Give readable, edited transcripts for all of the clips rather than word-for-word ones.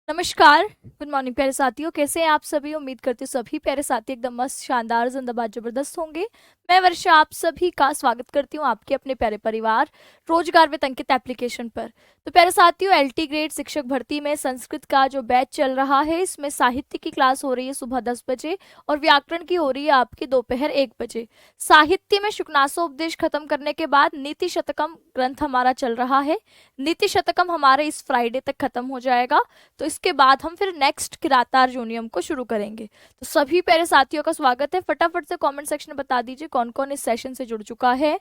नमस्कार। Good morning प्यारे साथियों, कैसे हैं आप सभी। उम्मीद करती हूँ सभी प्यारे साथी एकदम मस्त शानदार जिंदाबाद जबरदस्त होंगे। मैं वर्षा आप सभी का स्वागत करती हूँ आपके अपने प्यारे परिवार रोजगार विद अंकित एप्लीकेशन पर। तो प्यारे साथियों, एलटी ग्रेड शिक्षक भर्ती में संस्कृत का जो बैच चल रहा है, इसमें साहित्य की क्लास हो रही है सुबह 10 बजे और व्याकरण की हो रही है आपकी दोपहर 1 बजे। साहित्य में शुकनासोपदेश खत्म करने के बाद नीति शतकम ग्रंथ हमारा चल रहा है। नीति शतकम हमारे इस फ्राइडे तक खत्म हो जाएगा, तो इसके बाद हम फिर नेक्स्ट किरातार्जुनीयम को शुरू करेंगे। तो सभी प्यारे साथियों का स्वागत है। फटाफट से कमेंट सेक्शन में बता दीजिए कौन कौन इस सेशन से जुड़ चुका है।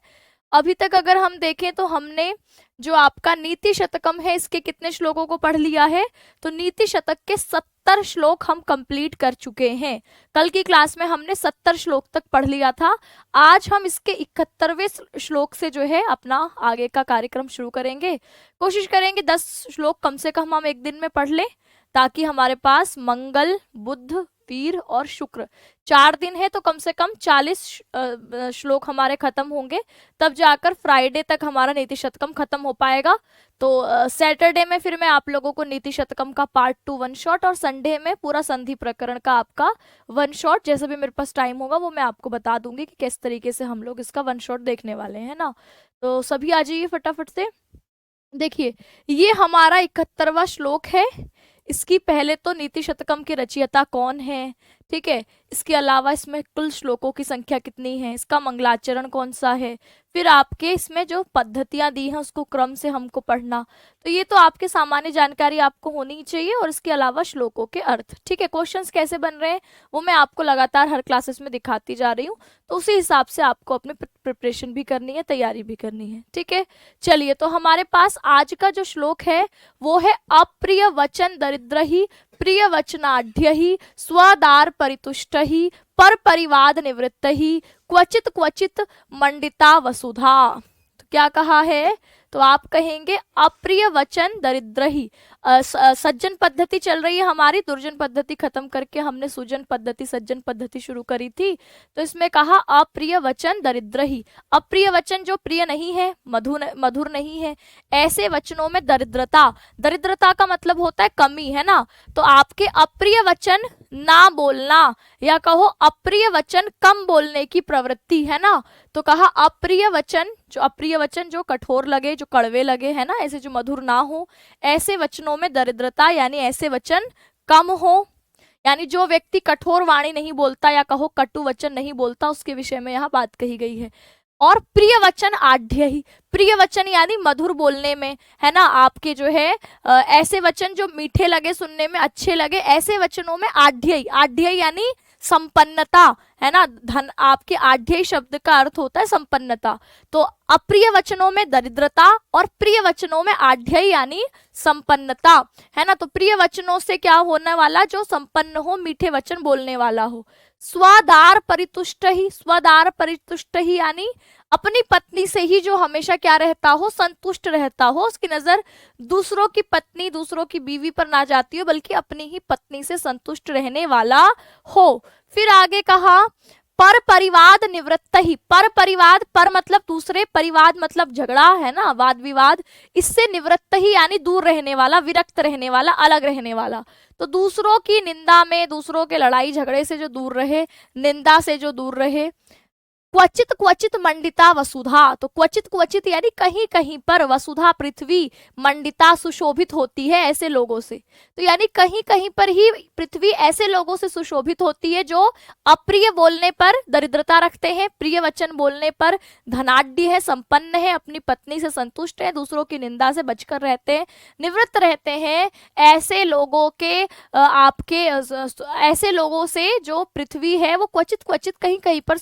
अभी तक अगर हम देखें तो हमने जो आपका नीति शतकम है, इसके कितने श्लोकों को पढ़ लिया है। तो नीति शतक के 70 श्लोक हम कंप्लीट कर चुके हैं। कल की क्लास में हमने 70 श्लोक तक पढ़ लिया था। आज हम इसके 71वें श्लोक से जो है अपना आगे का कार्यक्रम शुरू करेंगे। कोशिश करेंगे 10 श्लोक कम से कम हम एक दिन में पढ़ लें, ताकि हमारे पास मंगल, बुध, वीर और शुक्र 4 दिन है, तो कम से कम 40 श्लोक हमारे खत्म होंगे। तब जाकर फ्राइडे तक हमारा नीति शतकम खत्म हो पाएगा। तो सैटरडे में फिर मैं आप लोगों को नीति शतकम का पार्ट 2 वन शॉट, और संडे में पूरा संधि प्रकरण का आपका वन शॉट, जैसे भी मेरे पास टाइम होगा वो मैं आपको बता दूंगी कि किस तरीके से हम लोग इसका वन शॉट देखने वाले हैं ना। तो सभी आ जाइए फटाफट से। देखिए, ये हमारा 71वां श्लोक है। इसकी पहले तो नीति शतकम के रचयिता कौन है, ठीक है। इसके अलावा इसमें कुल श्लोकों की संख्या कितनी है, इसका मंगलाचरण कौन सा है, फिर आपके इसमें जो पद्धतियां दी हैं उसको क्रम से हमको पढ़ना। तो ये तो आपके सामान्य जानकारी आपको होनी ही चाहिए, और इसके अलावा श्लोकों के अर्थ, ठीक है। क्वेश्चंस कैसे बन रहे हैं वो मैं आपको लगातार हर क्लासेस में दिखाती जा रही हूँ, तो उसी हिसाब से आपको अपनी प्रिपरेशन भी करनी है, तैयारी भी करनी है, ठीक है। चलिए, तो हमारे पास आज का जो श्लोक है वो है अप्रिय वचन दरिद्र ही प्रिय वचनाढ्य ही स्वदार परितुष्ट ही पर परिवाद निवृत्त ही क्वचित क्वचित मंडिता वसुधा। तो क्या कहा है, तो आप कहेंगे अप्रिय वचन दरिद्र ही। सज्जन पद्धति चल रही है हमारी, दुर्जन पद्धति खत्म करके हमने सुजन पद्धति सज्जन पद्धति शुरू करी थी। तो इसमें कहा अप्रिय वचन दरिद्र ही। अप्रिय वचन जो प्रिय नहीं है, मधुर नहीं है, ऐसे वचनों में दरिद्रता। दरिद्रता का मतलब होता है कमी, है ना। तो आपके अप्रिय वचन ना बोलना, या कहो अप्रिय वचन कम बोलने की प्रवृत्ति, है ना। तो कहा अप्रिय वचन जो कठोर लगे, जो कड़वे लगे, है ना, ऐसे जो मधुर ना हो, ऐसे वचनों में दरिद्रता, यानी ऐसे वचन कम हो। यानी जो व्यक्ति कठोर वाणी नहीं बोलता, या कहो कटु वचन नहीं बोलता, उसके विषय में यहाँ बात कही गई है। और प्रिय वचन आढ्य ही। प्रिय वचन यानी मधुर बोलने में, है ना, आपके जो है ऐसे वचन जो मीठे लगे, सुनने में अच्छे लगे, ऐसे वचनों में आढ्य। आढ्य यानी संपन्नता, है ना। धन, आपके आढ्य शब्द का अर्थ होता है संपन्नता। तो अप्रिय वचनों में दरिद्रता और प्रिय वचनों में आढ्य यानी संपन्नता, है ना। तो प्रिय वचनों से क्या होने वाला, जो संपन्न हो, मीठे वचन बोलने वाला हो। स्वदार परितुष्ट ही। स्वदार परितुष्ट ही यानी अपनी पत्नी से ही जो हमेशा क्या रहता हो, संतुष्ट रहता हो, उसकी नजर दूसरों की पत्नी, दूसरों की बीवी पर ना जाती हो, बल्कि अपनी ही पत्नी से संतुष्ट रहने वाला हो। फिर आगे कहा पर परिवाद निवृत्त ही। पर परिवाद, पर मतलब दूसरे, परिवाद मतलब झगड़ा, है ना, वाद विवाद। इससे निवृत्त ही यानी दूर रहने वाला, विरक्त रहने वाला, अलग रहने वाला। तो दूसरों की निंदा में, दूसरों के लड़ाई झगड़े से जो दूर रहे, निंदा से जो दूर रहे। क्वचित क्वचित मंडिता वसुधा। तो क्वचित क्वचित यानी कहीं कहीं पर, वसुधा पृथ्वी, मंडिता सुशोभित होती है ऐसे लोगों से। तो यानी कहीं कहीं पर ही पृथ्वी ऐसे लोगों से सुशोभित होती है जो अप्रिय बोलने पर दरिद्रता रखते हैं, प्रिय वचन बोलने पर धनाढ्य है, संपन्न है, अपनी पत्नी से संतुष्ट है, दूसरों की निंदा से बचकर रहते हैं, निवृत्त रहते हैं। ऐसे लोगों के आपके ऐसे लोगों से जो पृथ्वी है वो क्वचित क्वचित कहीं कहीं पर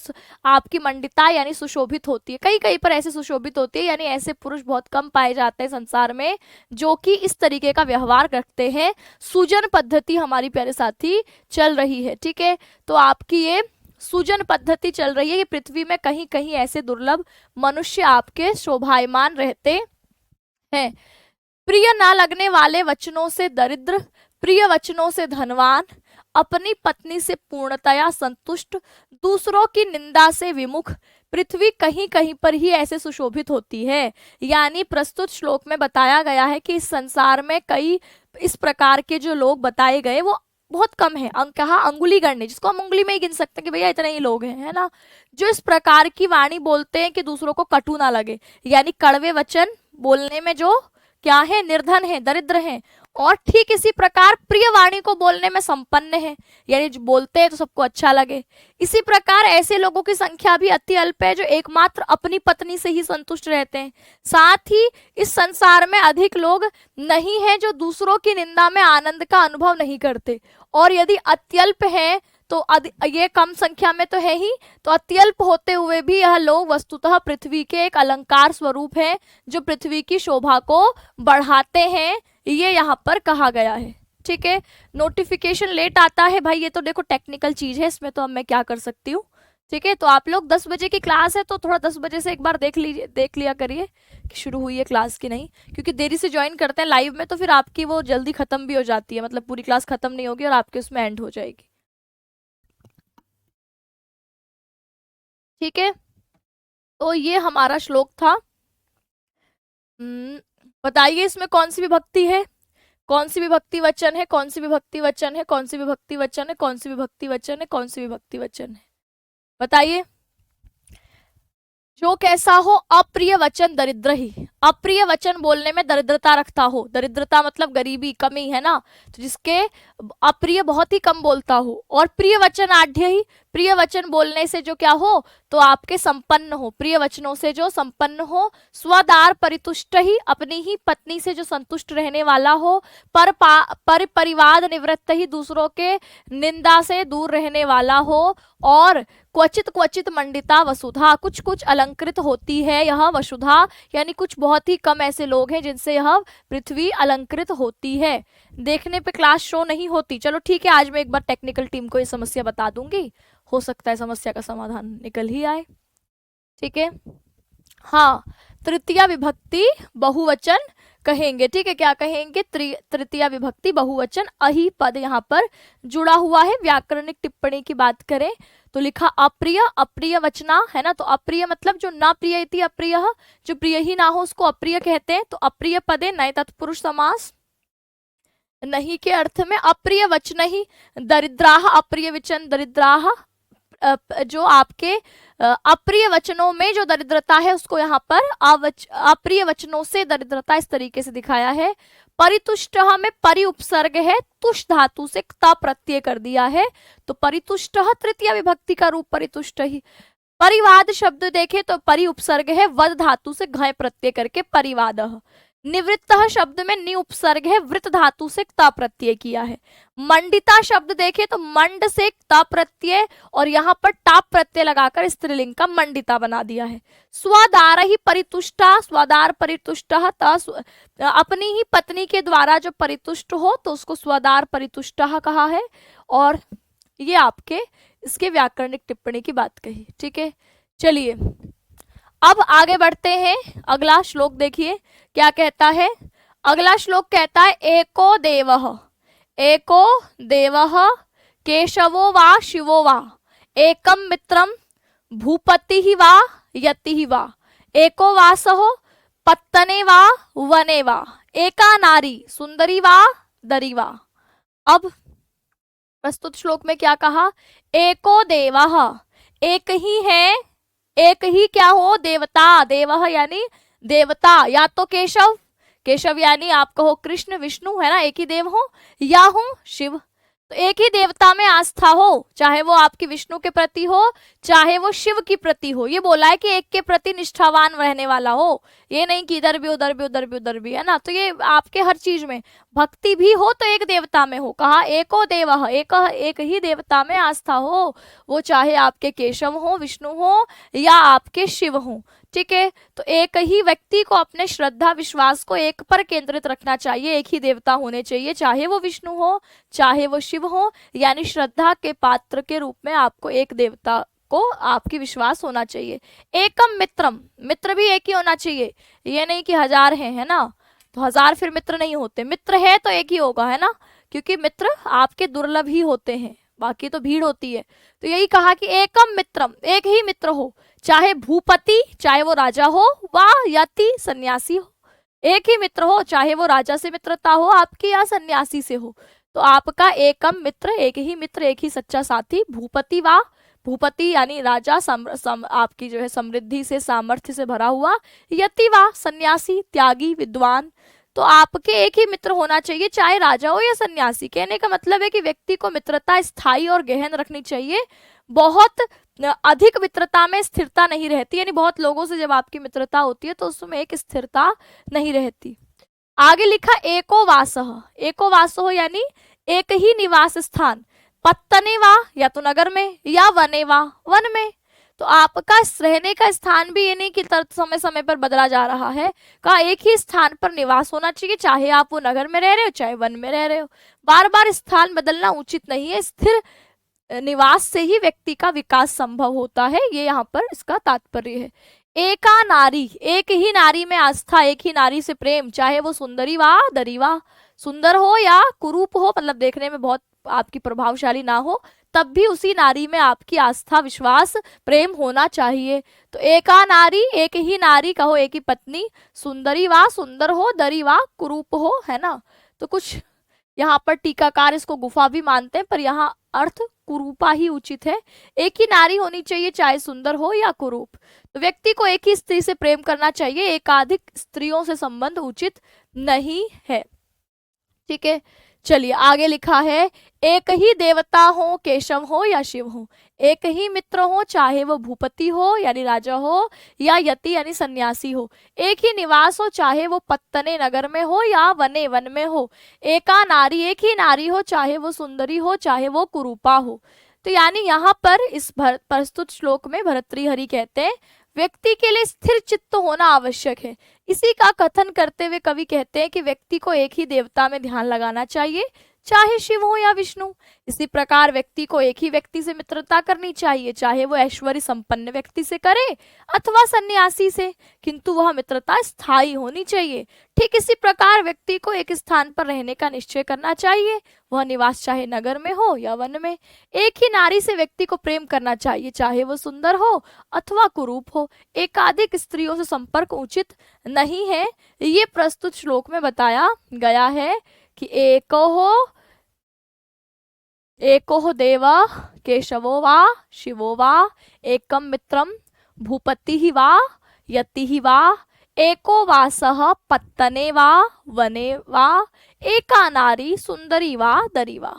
आपकी मंडिता यानी सुशोभित होती है, कहीं कहीं पर ऐसे सुशोभित होती है। यानी ऐसे पुरुष बहुत कम पाए जाते हैं संसार में जो कि इस तरीके का व्यवहार रखते हैं। सुजन पद्धति हमारी प्यारे साथी चल रही है, ठीक है। तो आपकी ये सुजन पद्धति चल रही है कि पृथ्वी में कहीं कहीं ऐसे दुर्लभ मनुष्य आपके शोभायमान रहते हैं। प्रिय ना लगने वाले वचनों से दरिद्र, प्रिय वचनों से धनवान, अपनी पत्नी से पूर्णतया संतुष्ट, दूसरों की निंदा से विमुख, पृथ्वी कहीं कहीं पर ही ऐसे सुशोभित होती है। यानी प्रस्तुत श्लोक में बताया गया है कि इस संसार में कई इस प्रकार के जो लोग बताए गए वो बहुत कम है। कहा अंगुली गणने, जिसको हम उंगली में ही गिन सकते हैं कि भैया इतने ही लोग हैं, है ना, जो इस प्रकार की वाणी बोलते हैं कि दूसरों को कटु ना लगे, यानी कड़वे वचन बोलने में जो क्या है, निर्धन है, दरिद्र है, और ठीक इसी प्रकार प्रिय वाणी को बोलने में संपन्न है, यानी जो बोलते हैं तो सबको अच्छा लगे। इसी प्रकार ऐसे लोगों की संख्या भी अति अल्प है जो एकमात्र अपनी पत्नी से ही संतुष्ट रहते हैं। साथ ही इस संसार में अधिक लोग नहीं हैं जो दूसरों की निंदा में आनंद का अनुभव नहीं करते, और यदि अत्यल्प है तो ये कम संख्या में तो है ही, तो अत्यल्प होते हुए भी यह लोग वस्तुतः पृथ्वी के एक अलंकार स्वरूप है जो पृथ्वी की शोभा को बढ़ाते हैं, ये यहाँ पर कहा गया है। ठीक है, नोटिफिकेशन लेट आता है भाई, ये तो देखो टेक्निकल चीज है, इसमें तो अब मैं क्या कर सकती हूँ। ठीक है, तो आप लोग 10 बजे की क्लास है तो थोड़ा 10 बजे से एक बार देख लिया करिए कि शुरू हुई है क्लास की नहीं, क्योंकि देरी से ज्वाइन करते हैं लाइव में तो फिर आपकी वो जल्दी खत्म भी हो जाती है, मतलब पूरी क्लास खत्म नहीं होगी और आपके उसमें एंड हो जाएगी। ठीक है, तो ये हमारा श्लोक था। बताइए इसमें कौन सी विभक्ति है, कौन सी विभक्ति वचन है, कौन सी विभक्ति वचन है, कौन सी विभक्ति वचन है, कौन सी विभक्ति वचन है, कौन सी विभक्ति वचन है, बताइए। जो कैसा हो अप्रिय वचन दरिद्र ही, अप्रिय वचन बोलने में दरिद्रता रखता हो, दरिद्रता मतलब गरीबी, कमी, है ना, तो जिसके अप्रिय बहुत ही कम बोलता हो, और प्रिय वचन आढ़्य ही, प्रिय वचन बोलने से जो क्या हो तो आपके संपन्न हो, प्रिय वचनों से जो संपन्न हो, स्वदार परितुष्ट ही, अपनी ही पत्नी से जो संतुष्ट रहने वाला हो, पर परिवाद निवृत्त ही, दूसरों के निंदा से दूर रहने वाला हो, और क्वचित क्वचित मंडिता वसुधा, कुछ कुछ अलंकृत होती है यह वसुधा, यानी कुछ बहुत ही कम ऐसे लोग हैं जिनसे यह पृथ्वी अलंकृत होती है। देखने पे क्लास शो नहीं होती, चलो ठीक है, आज मैं एक बार टेक्निकल टीम को ये समस्या बता दूंगी, हो सकता है समस्या का समाधान निकल ही आए। ठीक है, हाँ, तृतीया विभक्ति बहुवचन कहेंगे। ठीक है, क्या कहेंगे, तृतीया विभक्ति बहुवचन, अहि पद यहाँ पर जुड़ा हुआ है। व्याकरणिक टिप्पणी की बात करें तो लिखा अप्रिय, अप्रिय वचना, है ना, तो अप्रिय मतलब जो ना प्रिय इति अप्रिय, जो प्रिय ही ना हो उसको अप्रिय कहते हैं। तो अप्रिय पदे नए तत्पुरुष समास, नहीं के अर्थ में अप्रिय वचन ही, दरिद्राह, अप्रिय वचन दरिद्राह, जो आपके अप्रिय वचनों में जो दरिद्रता है उसको यहाँ पर अप्रिय वचनों से दरिद्रता इस तरीके से दिखाया है। परितुष्ट में परि उपसर्ग है, तुष धातु से क्ता प्रत्यय कर दिया है, तो परितुष्ट तृतीय विभक्ति का रूप परितुष्ट ही। परिवाद शब्द देखे तो परि उपसर्ग है, वद धातु से घय प्रत्यय करके परिवादः। निवृत्त शब्द में नि उपसर्ग है, वृत धातु से क्ता प्रत्यय किया है। मंडिता शब्द देखे तो मंड से क्ता प्रत्यय और यहाँ पर टाप प्रत्यय लगाकर स्त्रीलिंग का मंडिता बना दिया है। स्वदार ही परितुष्टा, स्वदार परितुष्ट, अपनी ही पत्नी के द्वारा जो परितुष्ट हो तो उसको स्वदार परितुष्ट कहा है, और ये आपके इसके व्याकरणिक टिप्पणी की बात कही। ठीक है, चलिए अब आगे बढ़ते हैं। अगला श्लोक देखिए क्या कहता है। अगला श्लोक कहता है एको देवः, एको देवः केशवो वा शिवो वा, एकम मित्रम भूपति ही वा यति ही वा, एको वासहो पत्तने वा वने वा, एका नारी सुंदरी वा दरी वा। अब प्रस्तुत श्लोक में क्या कहा, एको देवः, एक ही है, एक ही क्या हो, देवता, देवः यानी देवता, या तो केशव, केशव यानी आप कहो कृष्ण विष्णु, है ना, एक ही देव हो, या हो शिव, तो एक ही देवता में आस्था हो, चाहे वो आपकी विष्णु के प्रति हो चाहे वो शिव की प्रति हो। ये बोला है कि एक के प्रति निष्ठावान रहने वाला हो, ये नहीं कि इधर भी उधर भी उधर भी उधर भी, है ना, तो ये आपके हर चीज में भक्ति भी हो तो एक देवता में हो। कहा एको देवः, एक ही देवता में आस्था हो, वो चाहे आपके केशव हो, विष्णु हो या आपके शिव हो। ठीक है, तो एक ही व्यक्ति को अपने श्रद्धा विश्वास को एक पर केंद्रित रखना चाहिए, एक ही देवता होने चाहिए, चाहे वो विष्णु हो चाहे वो शिव हो, यानी श्रद्धा के पात्र के रूप में आपको एक देवता को आपकी विश्वास होना चाहिए। एकम मित्रम, मित्र भी एक ही होना चाहिए, ये नहीं कि 1000 हैं, है ना, तो 1000 फिर मित्र नहीं होते, मित्र है तो एक ही होगा, है ना, क्योंकि मित्र आपके दुर्लभ ही होते हैं, बाकी तो भीड़ होती है। तो यही कहा कि एकम मित्रम, एक ही मित्र हो, चाहे भूपति चाहे वो राजा हो, वा यति सन्यासी हो, एक ही मित्र हो, चाहे वो राजा से मित्रता हो आपकी या सन्यासी से हो, तो आपका एकम मित्र, एक ही मित्र, एक ही सच्चा साथी। भूपति वा, भूपति यानी राजा, आपकी जो है समृद्धि से, सामर्थ्य से भरा हुआ। यति वा, सन्यासी, त्यागी, विद्वान। तो आपके एक ही मित्र होना चाहिए, चाहे राजा हो या सन्यासी। कहने का मतलब है कि व्यक्ति को मित्रता स्थायी और गहन रखनी चाहिए। बहुत अधिक मित्रता में स्थिरता नहीं रहती, यानी बहुत लोगों से जब आपकी मित्रता होती है तो उसमें एक स्थिरता नहीं रहती। आगे लिखा एको वासः, एको वासो यानी एक ही निवास स्थान। पत्तने वा, या तो नगर में, या वने वा, वन में। तो आपका रहने का स्थान भी ये नहीं कि समय समय पर बदला जा रहा है, का एक ही स्थान पर निवास होना चाहिए, चाहे आप वो नगर में रह रहे हो चाहे वन में रह रहे हो। बार बार स्थान बदलना उचित नहीं है। स्थिर निवास से ही व्यक्ति का विकास संभव होता है, ये यहाँ पर इसका तात्पर्य है। एका नारी, एक ही नारी में आस्था, एक ही नारी से प्रेम, चाहे वो सुंदरी वा दरी वा, सुंदर हो या कुरूप हो, मतलब देखने में बहुत आपकी प्रभावशाली ना हो, तब भी उसी नारी में आपकी आस्था, विश्वास, प्रेम होना चाहिए। तो एका नारी, एक ही नारी, कहो एक ही पत्नी, सुंदरी वा, सुंदर हो, दरी वा, कुरूप हो, है ना। तो कुछ यहाँ पर टीकाकार इसको गुफा भी मानते हैं, पर यहाँ अर्थ कुरूपा ही उचित है। एक ही नारी होनी चाहिए, चाहे सुंदर हो या कुरूप। तो व्यक्ति को एक ही स्त्री से प्रेम करना चाहिए, एकाधिक स्त्रियों से संबंध उचित नहीं है। ठीक है, चलिए आगे लिखा है एक ही देवता हो, केशव हो या शिव हो, एक ही मित्र हो, चाहे वो भूपति हो यानी राजा हो या यति यानी सन्यासी हो, एक ही निवास हो, चाहे वो पत्तने नगर में हो या वने वन में हो, एका नारी, एक ही नारी हो, चाहे वो सुंदरी हो चाहे वो कुरूपा हो। तो यानी यहाँ पर इस प्रस्तुत श्लोक में भर्तृहरि कहते हैं व्यक्ति के लिए स्थिर चित्त होना आवश्यक है। इसी का कथन करते हुए कवि कहते हैं कि व्यक्ति को एक ही देवता में ध्यान लगाना चाहिए, चाहे शिव हो या विष्णु। इसी प्रकार व्यक्ति को एक ही व्यक्ति से मित्रता करनी चाहिए, चाहे वो ऐश्वर्य संपन्न व्यक्ति से करे अथवा सन्यासी से, किंतु वह मित्रता स्थायी होनी चाहिए। ठीक इसी प्रकार व्यक्ति को एक स्थान पर रहने का निश्चय करना चाहिए, वह निवास चाहे नगर में हो या वन में। एक ही नारी से व्यक्ति को प्रेम करना चाहिए, चाहे वो सुंदर हो अथवा कुरूप हो। एकाधिक स्त्रियों से संपर्क उचित नहीं है, ये प्रस्तुत श्लोक में बताया गया है कि एको देव केशवो वा शिवो वा एकम मित्रम भूपति ही वा यति ही वा एको वासः पत्तने वा वने वा एका नारी सुंदरी वा दरी वा।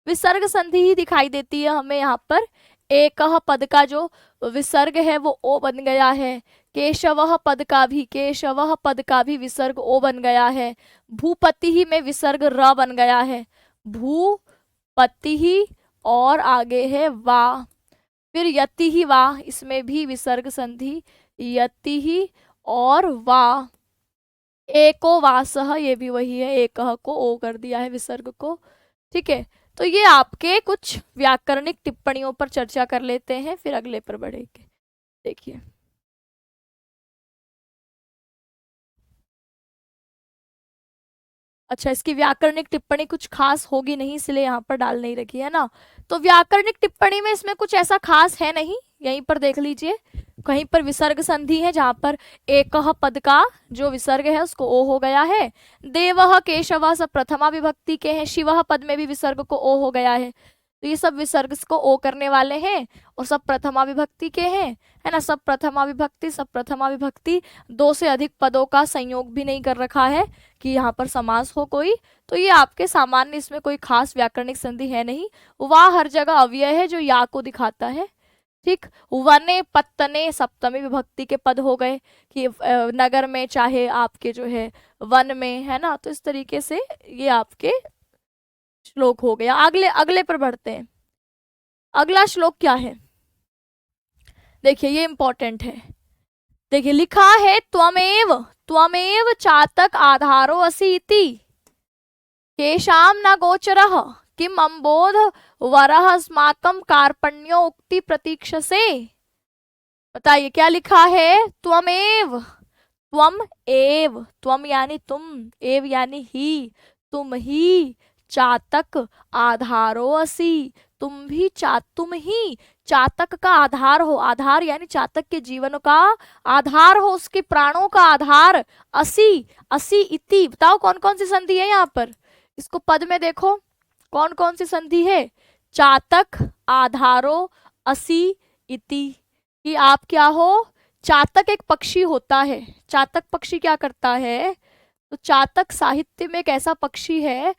विसर्ग संधि ही दिखाई देती है हमें यहाँ पर। एक पद का जो विसर्ग है वो ओ बन गया है, केशवः पद का भी विसर्ग ओ बन गया है, भूपति ही में विसर्ग र बन गया है, भूपति ही और आगे है वा, फिर यति ही वा, इसमें भी विसर्ग संधि यति ही और वा। एको वासः, ये भी वही है, एक को ओ कर दिया है विसर्ग को। ठीक है, तो ये आपके कुछ व्याकरणिक टिप्पणियों पर चर्चा कर लेते हैं, फिर अगले पर बढ़ेंगे। देखिए अच्छा, इसकी व्याकरणिक टिप्पणी कुछ खास होगी नहीं, इसलिए यहाँ पर डाल नहीं रखी है ना। तो व्याकरणिक टिप्पणी में इसमें कुछ ऐसा खास है नहीं, यहीं पर देख लीजिए। कहीं पर विसर्ग संधि है जहाँ पर एक पद का जो विसर्ग है उसको ओ हो गया है, देवः केशवः सब प्रथमा विभक्ति के हैं, शिवः पद में भी विसर्ग को ओ हो गया है। तो ये सब विसर्ग को ओ करने वाले हैं और सब प्रथमा विभक्ति के हैं, है ना। सब प्रथमा विभक्ति, दो से अधिक पदों का संयोग भी नहीं कर रखा है कि यहाँ पर समास हो कोई। तो ये आपके सामान्य, इसमें कोई खास व्याकरणिक संधि है नहीं। वाह हर जगह अव्यय है जो या को दिखाता है। ठीक, वने पत्तने सप्तमी विभक्ति के पद हो गए कि नगर में चाहे आपके जो है वन में, है ना। तो इस तरीके से ये आपके श्लोक हो गया। अगले पर बढ़ते हैं। अगला श्लोक क्या है, देखिए ये इंपॉर्टेंट है। देखिए लिखा है त्वमेव चातक आधारो असि इति केशाम न गोचरः किम अम्बोध वरः अस्माकं कार्पण्यो उक्ति प्रतीक्षसे। बताइए क्या लिखा है, त्वम एव, त्वम यानी तुम, एव यानी ही, तुम ही, चातक आधारो असि, तुम ही चातक का आधार हो। आधार यानी चातक के जीवन का आधार हो, उसके प्राणों का आधार। असी, असी इति, बताओ कौन कौन सी संधि है यहाँ पर? इसको पद में देखो कौन कौन सी संधि है। चातक, आधारो, असी, इति। कि आप क्या हो? चातक एक पक्षी होता है। चातक पक्षी क्या करता है? तो चातक साहित्य में एक ऐसा पक्षी है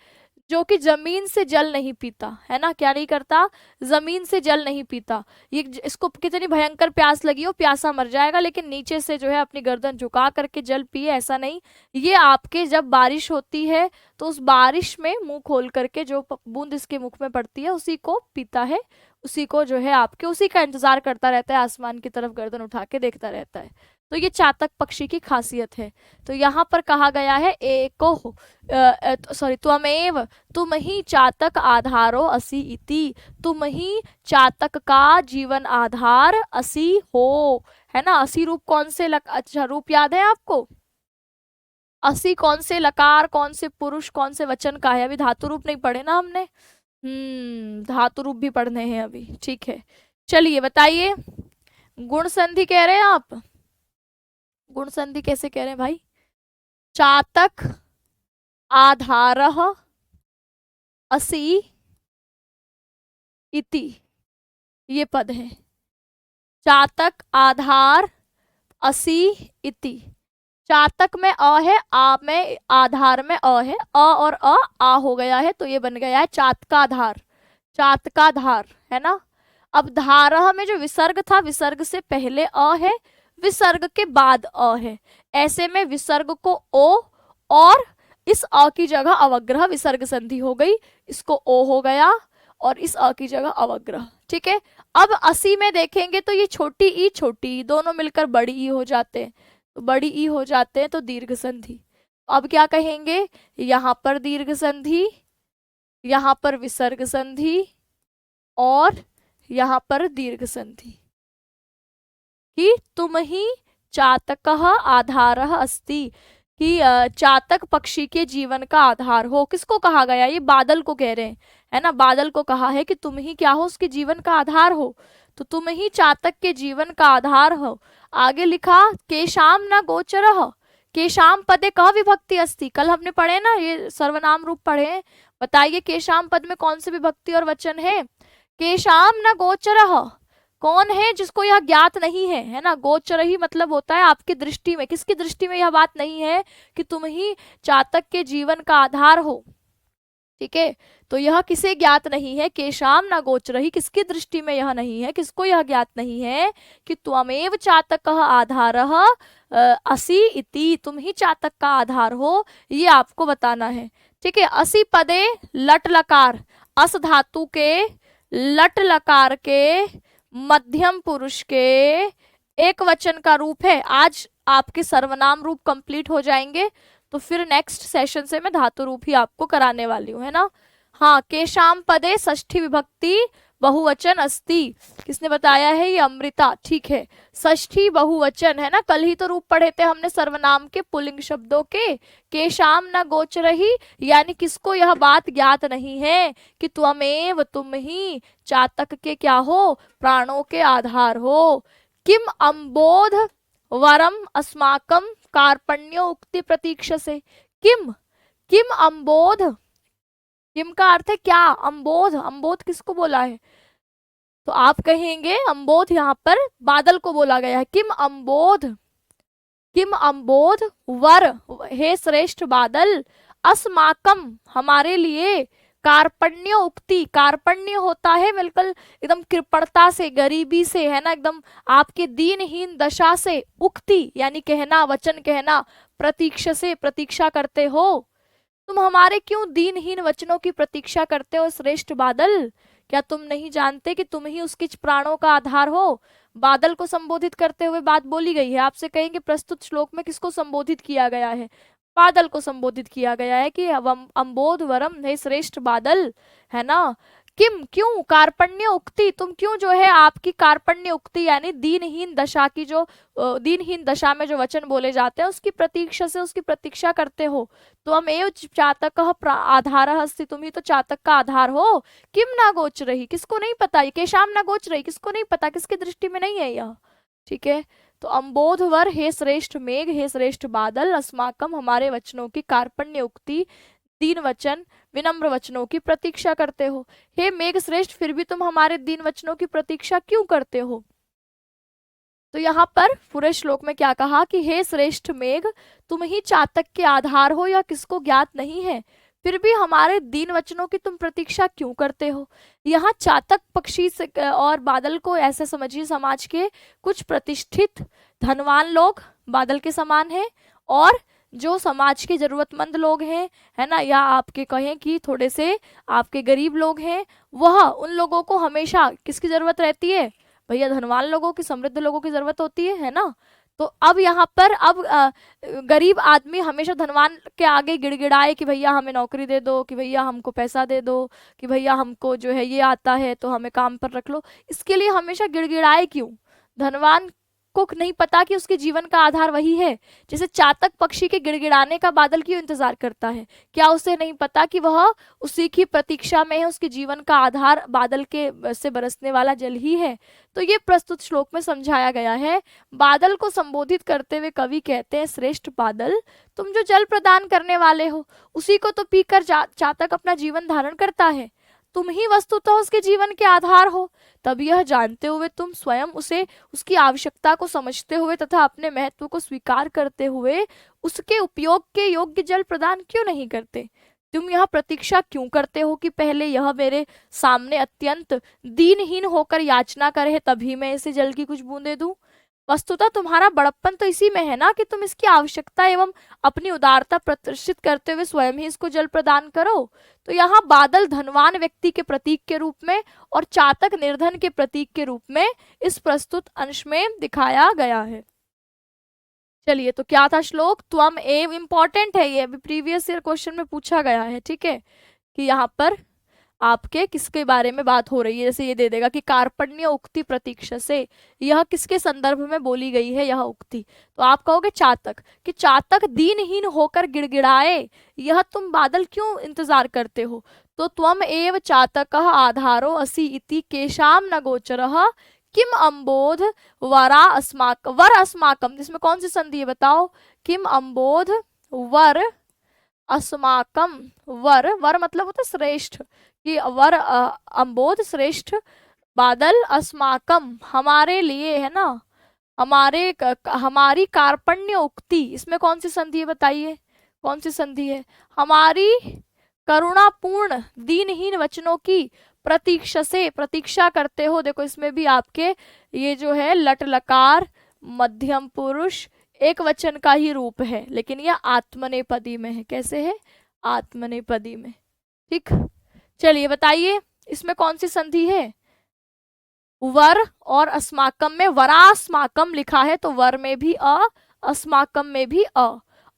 जो कि जमीन से जल नहीं पीता, है ना। क्या नहीं करता? जमीन से जल नहीं पीता। ये इसको कितनी भयंकर प्यास लगी हो, प्यासा मर जाएगा, लेकिन नीचे से जो है अपनी गर्दन झुका करके जल पिए, ऐसा नहीं। ये आपके जब बारिश होती है तो उस बारिश में मुंह खोल करके जो बूंद इसके मुख में पड़ती है उसी को पीता है, उसी को जो है आपके उसी का इंतजार करता रहता है, आसमान की तरफ गर्दन उठा के देखता रहता है। तो ये चातक पक्षी की खासियत है। तो यहाँ पर कहा गया है एको, सॉरी, त्वमेव, तुम ही चातक आधारो असी इति, तुम ही चातक का जीवन आधार असी हो, है ना। असी रूप कौन से अच्छा रूप याद है आपको? असी कौन से लकार, कौन से पुरुष, कौन से वचन का है? अभी धातु रूप नहीं पढ़े ना हमने। धातु रूप भी पढ़ने हैं अभी, ठीक है। चलिए बताइए, गुण संधि कह रहे हैं आप? गुण संधि कैसे कह रहे हैं भाई? चातक आधारः असी इति, ये पद है। चातक आधार असी इति। चातक में अ है, आ में, आधार में अ है, अ और आ हो गया है, तो ये बन गया है चातकाधार। चातकाधार, है ना। अब धारह में जो विसर्ग था, विसर्ग से पहले अ है, विसर्ग के बाद अ है। ऐसे में विसर्ग को ओ और इस अ की जगह अवग्रह, विसर्ग संधि हो गई, इसको ओ हो गया और इस अ की जगह अवग्रह, ठीक है। अब असी में देखेंगे तो ये छोटी ई दोनों मिलकर बड़ी ई हो जाते हैं, तो बड़ी ई हो जाते हैं तो दीर्घ संधि। अब क्या कहेंगे? यहाँ पर दीर्घ संधि, यहाँ पर विसर्ग संधि और यहाँ पर दीर्घ संधि। कि तुम ही चातकः आधारः अस्ति, कि चातक पक्षी के जीवन का आधार हो। किसको कहा गया? ये बादल को कह रहे हैं, है ना। बादल को कहा है कि तुम ही क्या हो? उसके जीवन का आधार हो। तो तुम ही चातक के जीवन का आधार हो। आगे लिखा केशाम न गोचरः, केशाम पदे कह विभक्ति अस्ति। कल हमने पढ़े ना, ये सर्वनाम रूप पढ़े। बताइए केशाम पद में कौन सी विभक्ति और वचन है? केशाम न गोचरः, कौन है जिसको यह ज्ञात नहीं है, है ना। गोचर ही मतलब होता है आपकी दृष्टि में। किसकी दृष्टि में यह बात नहीं है कि तुम ही चातक के जीवन का आधार हो, ठीक है। तो यह किसे ज्ञात नहीं है? केशाम न गोचरहि, किसकी दृष्टि में यह नहीं है, किसको यह ज्ञात नहीं है कि त्वमेव चातकः आधारः असी इति, तुम ही चातक का आधार हो, ये आपको बताना है, ठीक है। असी पदे लट लकार, अस धातु के लट लकार के मध्यम पुरुष के एक वचन का रूप है। आज आपके सर्वनाम रूप कंप्लीट हो जाएंगे, तो फिर नेक्स्ट सेशन से मैं धातु रूप ही आपको कराने वाली हूँ, है ना। हाँ, केशाम पदे षष्ठी विभक्ति बहुवचन अस्ति, किसने बताया है? ये अमृता, ठीक है। षष्ठी बहुवचन, है ना। कल ही तो रूप पढ़े थे हमने सर्वनाम के पुल्लिंग शब्दों के। केशाम न गोचरहि, यानी किसको यह बात ज्ञात नहीं है कि त्वमेव, तुम ही चातक के क्या हो? प्राणों के आधार हो। किम अम्बोध वरम अस्माकम कार्पण्यो उक्ति प्रतीक्ष से। किम, किम अम्बोध, किम का अर्थ है क्या? अम्बोध, अम्बोध किसको बोला है? तो आप कहेंगे अम्बोध यहाँ पर बादल को बोला गया है। किम अम्बोध, किम अम्बोध वर, हे श्रेष्ठ बादल, अस्माकम हमारे लिए, कार्पण्य उक्ति, कार्पण्य होता है बिल्कुल एकदम कृपणता से, गरीबी से, है ना, एकदम आपके दीनहीन दशा से, उक्ति यानी कहना, वचन कहना, प्रतीक्षा से, प्रतीक्षा करते हो। तुम हमारे क्यों दीनहीन वचनों की प्रतीक्षा करते हो श्रेष्ठ बादल? क्या तुम नहीं जानते कि तुम ही उसके प्राणों का आधार हो? बादल को संबोधित करते हुए बात बोली गई है। आपसे कहेंगे प्रस्तुत श्लोक में किसको संबोधित किया गया है? बादल को संबोधित किया गया है कि अम्बोध वरम, हे श्रेष्ठ बादल, है ना, किम क्यों कार्पण्य उक्ति, तुम क्यों जो है आपकी कार्पण्य उक्ति यानी दीनहीन दशा की जो दीनहीन दशा में जो वचन बोले जाते हैं उसकी प्रतीक्षा से उसकी प्रतीक्षा करते हो। त्वम एव चातकः आधारः अस्ति, तुम ही तो चातक का आधार हो। किम ना गोच रही, किसको नहीं पता, ये केशाम ना गोच रही, किसको नहीं पता, किसकी दृष्टि में नहीं है यह। ठीक है, तो अम्बोधवर हे श्रेष्ठ मेघ, हे श्रेष्ठ बादल, अस्माकम हमारे वचनों की कार्पण्य उक्ति दीन वचन विनम्र वचनों की प्रतीक्षा करते हो। हे मेघ श्रेष्ठ, फिर भी तुम हमारे दीन वचनों की प्रतीक्षा क्यों करते हो। तो यहाँ पर पूरे श्लोक में क्या कहा कि हे श्रेष्ठ मेघ, तुम ही चातक के आधार हो, यह किसको ज्ञात नहीं है, फिर भी हमारे दीन वचनों की तुम प्रतीक्षा क्यों करते हो। यहाँ चातक पक्षी से और बादल को ऐसे समझिए, समाज के कुछ प्रतिष्ठित धनवान लोग बादल के समान हैं, और जो समाज के जरूरतमंद लोग हैं, है ना, या आपके कहें कि थोड़े से आपके गरीब लोग हैं, वह उन लोगों को हमेशा किसकी जरूरत रहती है, भैया धनवान लोगों की, समृद्ध लोगों की जरूरत होती है ना। तो अब यहाँ पर अब गरीब आदमी हमेशा धनवान के आगे गिड़गिड़ाए कि भैया हमें नौकरी दे दो, कि भैया हमको पैसा दे दो, कि भैया हमको जो है ये आता है तो हमें काम पर रख लो, इसके लिए हमेशा गिड़गिड़ाए क्यों। धनवान को नहीं पता कि उसके जीवन का आधार वही है। जैसे चातक पक्षी के गिड़गिड़ाने का बादल क्यों इंतजार करता है, क्या उसे नहीं पता कि वह उसी की प्रतीक्षा में है, उसके जीवन का आधार बादल के से बरसने वाला जल ही है। तो ये प्रस्तुत श्लोक में समझाया गया है। बादल को संबोधित करते हुए कवि कहते हैं, श्रेष्ठ बादल, तुम जो जल प्रदान करने वाले हो, उसी को तो पीकर चातक अपना जीवन धारण करता है, तुम ही वस्तुतः उसके जीवन के आधार हो। तब यह जानते हुए तुम स्वयं उसे उसकी आवश्यकता को समझते हुए तथा अपने महत्व को स्वीकार करते हुए उसके उपयोग के योग्य जल प्रदान क्यों नहीं करते। तुम यह प्रतीक्षा क्यों करते हो कि पहले यह मेरे सामने अत्यंत दीनहीन होकर याचना करे, तभी मैं इसे जल की कुछ बूंदे दूं। वस्तुतः तुम्हारा बड़प्पन तो इसी में है ना कि तुम इसकी आवश्यकता एवं अपनी उदारता प्रदर्शित करते हुए स्वयं ही इसको जल प्रदान करो। तो यहाँ बादल धनवान व्यक्ति के प्रतीक के रूप में और चातक निर्धन के प्रतीक के रूप में इस प्रस्तुत अंश में दिखाया गया है। चलिए, तो क्या था श्लोक, त्वम एव, इंपॉर्टेंट है ये, अभी प्रीवियस ईयर क्वेश्चन में पूछा गया है। ठीक है, कि यहाँ पर आपके किसके बारे में बात हो रही है, जैसे ये दे देगा कि कार्पण्य उक्ति प्रतीक्षा से, यह किसके संदर्भ में बोली गई है यह उक्ति। तो आप कहोगे चातक, कि चातक दीनहीन होकर गिड़गिड़ाए, यह तुम बादल क्यों इंतजार करते हो। तो त्वम एव चातकः आधारो असि इति केशाम न गोचरः किम अम्बोध वरा वर अस्माकम, जिसमें कौन सी संधि है बताओ, किम अम्बोध वर अस्माकम, वर मतलब होता है श्रेष्ठ, कि वर अम्बोध श्रेष्ठ बादल, अस्माकम हमारे लिए, है ना, हमारी कार्पण्य उक्ति, इसमें कौन सी संधि है बताइए, कौन सी संधि है, हमारी करुणापूर्ण दीनहीन वचनों की प्रतीक्षा से प्रतीक्षा करते हो। देखो इसमें भी आपके ये जो है लट लकार मध्यम पुरुष एक वचन का ही रूप है, लेकिन यह आत्मनेपदी में है। कैसे है, आत्मनेपदी में। ठीक, चलिए बताइए इसमें कौन सी संधि है, वर और अस्माकम में वरास्माकम लिखा है, तो वर में भी अ, अस्माकम में भी अ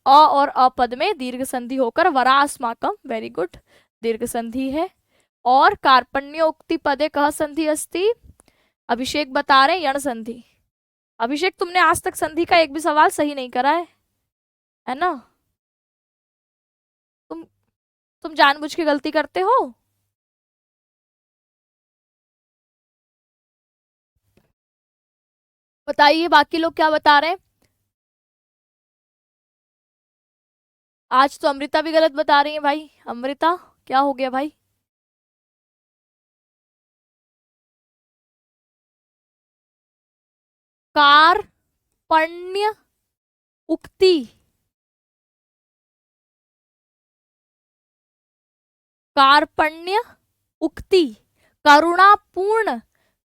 और अ पद में दीर्घ संधि होकर वरास्माकम, वेरी गुड, दीर्घ संधि है। और कार्पण्योक्ति पदे कह संधि अस्ति, अभिषेक बता रहे यण संधि। अभिषेक तुमने आज तक संधि का एक भी सवाल सही नहीं करा है ना, तुम जानबूझ के गलती करते हो। बताइए बाकी लोग क्या बता रहे हैं। आज तो अमृता भी गलत बता रही है भाई, अमृता क्या हो गया भाई। कार्पण्य उक्ति, कार्पण्य उक्ति, करुणापूर्ण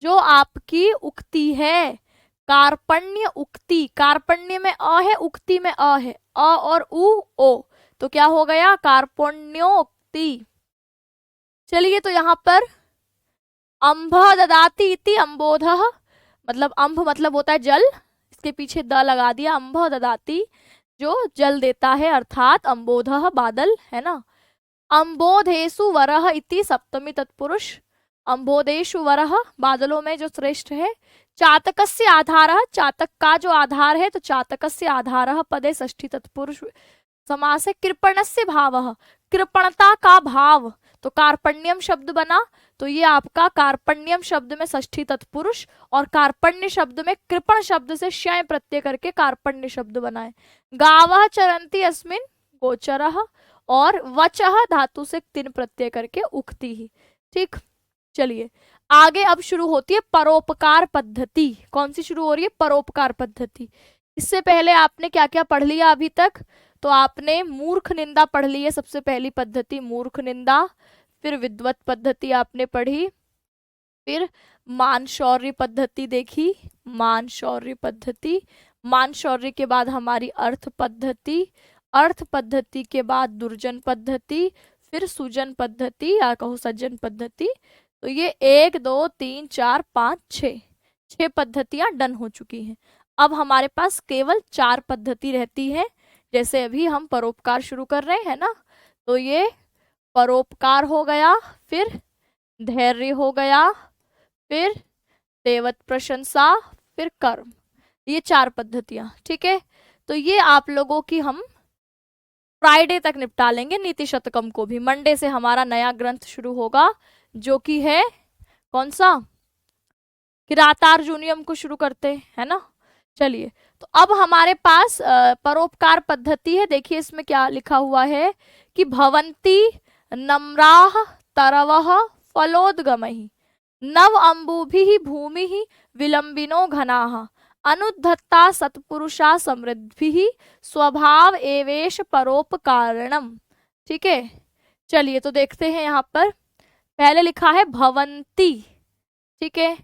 जो आपकी उक्ति है, कार्पण्य उक्ति, कार्पण्य में अ है, उक्ति में अ है, अ और उ ओ, तो क्या हो गया कार्पण्योक्ति। चलिए, तो यहाँ पर अंभ ददाति इति अम्बोधः, मतलब अंभ मतलब होता है जल, इसके पीछे द लगा दिया, अंभ ददाति जो जल देता है, अर्थात अम्बोधः बादल, है ना। अम्बोधेसु वरः इति सप्तमी तत्पुरुष, अम्बोदेषु वरः, बादलों में जो श्रेष्ठ है। चातकस्य आधारः, चातक का जो आधार है, तो चातकस्य आधारः पदे षष्ठी तत्पुरुष समास है। कृपणस्य भावः, कृपणता का भाव, तो कार्पण्यम शब्द बना, तो ये आपका कार्पण्यम शब्द में षष्ठी तत्पुरुष, और कार्पण्य शब्द में कृपण शब्द से श्यय प्रत्यय करके कार्पण्य शब्द बनाए। गावः चरन्ति अस्मिन्, गोचरः, और वचः धातु से तीन प्रत्यय करके उक्ति ही। ठीक, चलिए आगे अब शुरू होती है परोपकार पद्धति। कौन सी शुरू हो रही है? परोपकार पद्धति। इससे पहले आपने क्या क्या पढ़ लिया अभी तक? तो आपने मूर्ख निंदा पढ़ ली है, सबसे पहली पद्धति मूर्ख निंदा, फिर विद्वत पद्धति आपने पढ़ी, फिर मान शौर्य पद्धति देखी, मान शौर्य पद्धति, मान शौर्य के बाद हमारी अर्थ पद्धति, अर्थ पद्धति के बाद दुर्जन पद्धति, फिर सुजन पद्धति या कहो सज्जन पद्धति। तो ये 1 2 3 4 5 6 पद्धतियां डन हो चुकी हैं। अब हमारे पास केवल 4 पद्धति रहती है। जैसे अभी हम परोपकार शुरू कर रहे हैं ना, तो ये परोपकार हो गया, फिर धैर्य हो गया, फिर देवत प्रशंसा, फिर कर्म, ये 4 पद्धतियां। ठीक है, तो ये आप लोगों की हम फ्राइडे तक निपटा लेंगे। नीति शतकम को भी मंडे से हमारा नया ग्रंथ शुरू होगा, जो कि है कौन सा? किरातार्जुनीयम को शुरू करते है ना। चलिए, तो अब हमारे पास परोपकार पद्धति है। देखिए इसमें क्या लिखा हुआ है कि भवन्ति नम्राः तरवः फलोद्गमैः नव अम्बुभिः भूमिः विलंबिनो घनाः अनुद्धत्ता सत्पुरुषा समृद्धिः स्वभाव एवेश परोपकारणम। ठीक है, चलिए तो देखते हैं यहाँ पर। पहले लिखा है भवन्ति, ठीक है,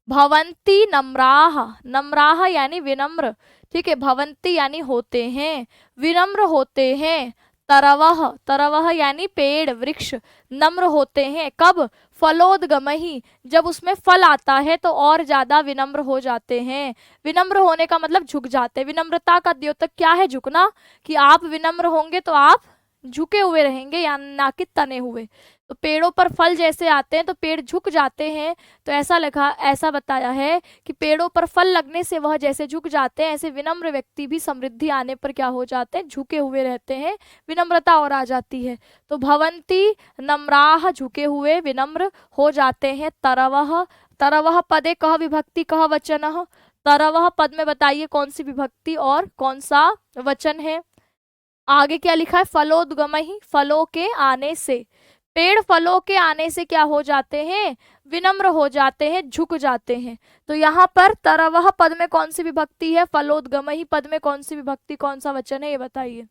भवन्ति नम्राः, नम्राः यानी विनम्र, ठीक है, भवन्ति यानी होते हैं, विनम्र होते हैं, तरवः, तरवः यानी पेड़ वृक्ष, नम्र होते हैं कब? फलोद्गमहि, जब उसमें फल आता है तो और ज्यादा विनम्र हो जाते हैं। विनम्र होने का मतलब झुक जाते हैं। विनम्रता का द्योतक क्या है? झुकना, कि आप विनम्र होंगे तो आप झुके हुए रहेंगे या ना कि तने हुए। तो पेड़ों पर फल जैसे आते हैं तो पेड़ झुक जाते हैं, तो ऐसा बताया है कि पेड़ों पर फल लगने से वह जैसे झुक जाते हैं, ऐसे विनम्र व्यक्ति भी समृद्धि आने पर क्या हो जाते हैं? झुके हुए रहते हैं, विनम्रता और आ जाती है। तो भवन्ति नम्राः, झुके हुए विनम्र हो जाते हैं। तरवः, तरवः पदे कह विभक्ति कह वचनः, तरवः पद में बताइए कौन सी विभक्ति और कौन सा वचन है। आगे क्या लिखा है? फलोद्गमहि, फलों के आने से, पेड़ फलों के आने से क्या हो जाते हैं? विनम्र हो जाते हैं, झुक जाते हैं। तो यहाँ पर तरवः पद में कौन सी विभक्ति है? फलोद्गमहि पद में कौन सी विभक्ति, कौन सा वचन है, ये बताइए।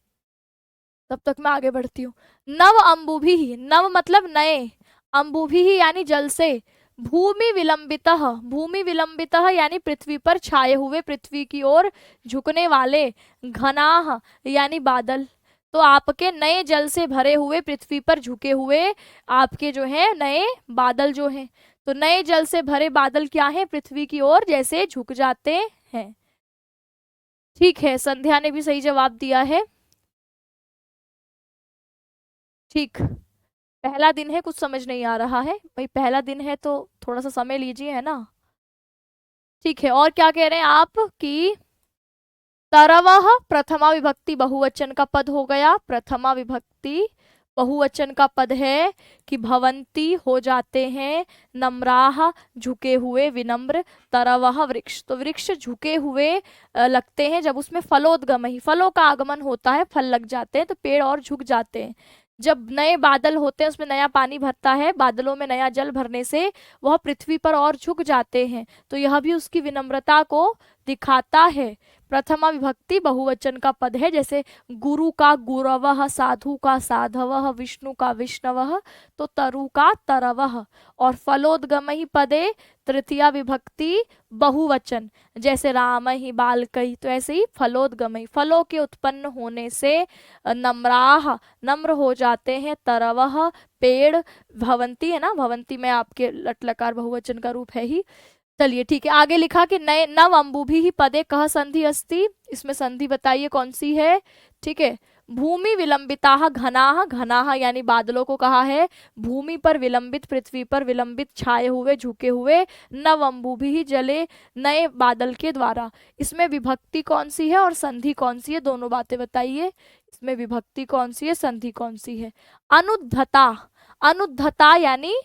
तब तक मैं आगे बढ़ती हूँ। नव अम्बुभिः, नव मतलब नए, अम्बुभिः यानी जल से, भूमि विलंबितः, भूमि विलंबितः यानी पृथ्वी पर छाए हुए, पृथ्वी की ओर झुकने वाले, घनाः यानी बादल, तो आपके नए जल से भरे हुए, पृथ्वी पर झुके हुए आपके जो है नए बादल जो हैं, तो नए जल से भरे बादल क्या है? पृथ्वी की ओर जैसे झुक जाते हैं। ठीक है, संध्या ने भी सही जवाब दिया है। ठीक, पहला दिन है, कुछ समझ नहीं आ रहा है भाई, पहला दिन है तो थोड़ा सा समय लीजिए, है ना। ठीक है, और क्या कह रहे हैं आप कि तरवः प्रथमा विभक्ति बहुवचन का पद हो गया, प्रथमा विभक्ति बहुवचन का पद है कि भवन्ति हो जाते हैं, नम्राः झुके हुए विनम्र, तरवः वृक्ष, तो वृक्ष झुके हुए लगते हैं जब उसमें फलोद्गमहि, फलों का आगमन होता है, फल लग जाते हैं तो पेड़ और झुक जाते हैं। जब नए बादल होते हैं, उसमें नया पानी भरता है, बादलों में नया जल भरने से वह पृथ्वी पर और झुक जाते हैं, तो यह भी उसकी विनम्रता को दिखाता है। प्रथमा विभक्ति बहुवचन का पद है, जैसे गुरु का गुरवः, साधु का साधवः, विष्णु का विष्णवः, तो तरु का तरवः। और फलोद्गमहि पदे तृतीया विभक्ति बहुवचन, जैसे रामहि बालकहि, तो ऐसे ही फलोद्गमहि, फलों के उत्पन्न होने से नम्राः नम्र हो जाते हैं, तरवः पेड़, भवन्ति है ना, भवन्ति में आपके लट लकार बहुवचन का रूप है ही। चलिए ठीक है, आगे लिखा कि नए नव अम्बुभिः पदे कह संधि अस्ति, इसमें संधि बताइए कौन सी है। ठीक है, भूमि विलंबिताः घनाः, घनाः यानी बादलों को कहा है, भूमि पर विलंबित, पृथ्वी पर विलंबित, छाए हुए, झुके हुए, नव अंबुभिः जले, नए बादल के द्वारा। इसमें विभक्ति कौन सी है और संधि कौन सी है, दोनों बातें बताइए। इसमें विभक्ति कौन सी है, संधि कौन सी है। अनुद्धता, अनुद्धता यानी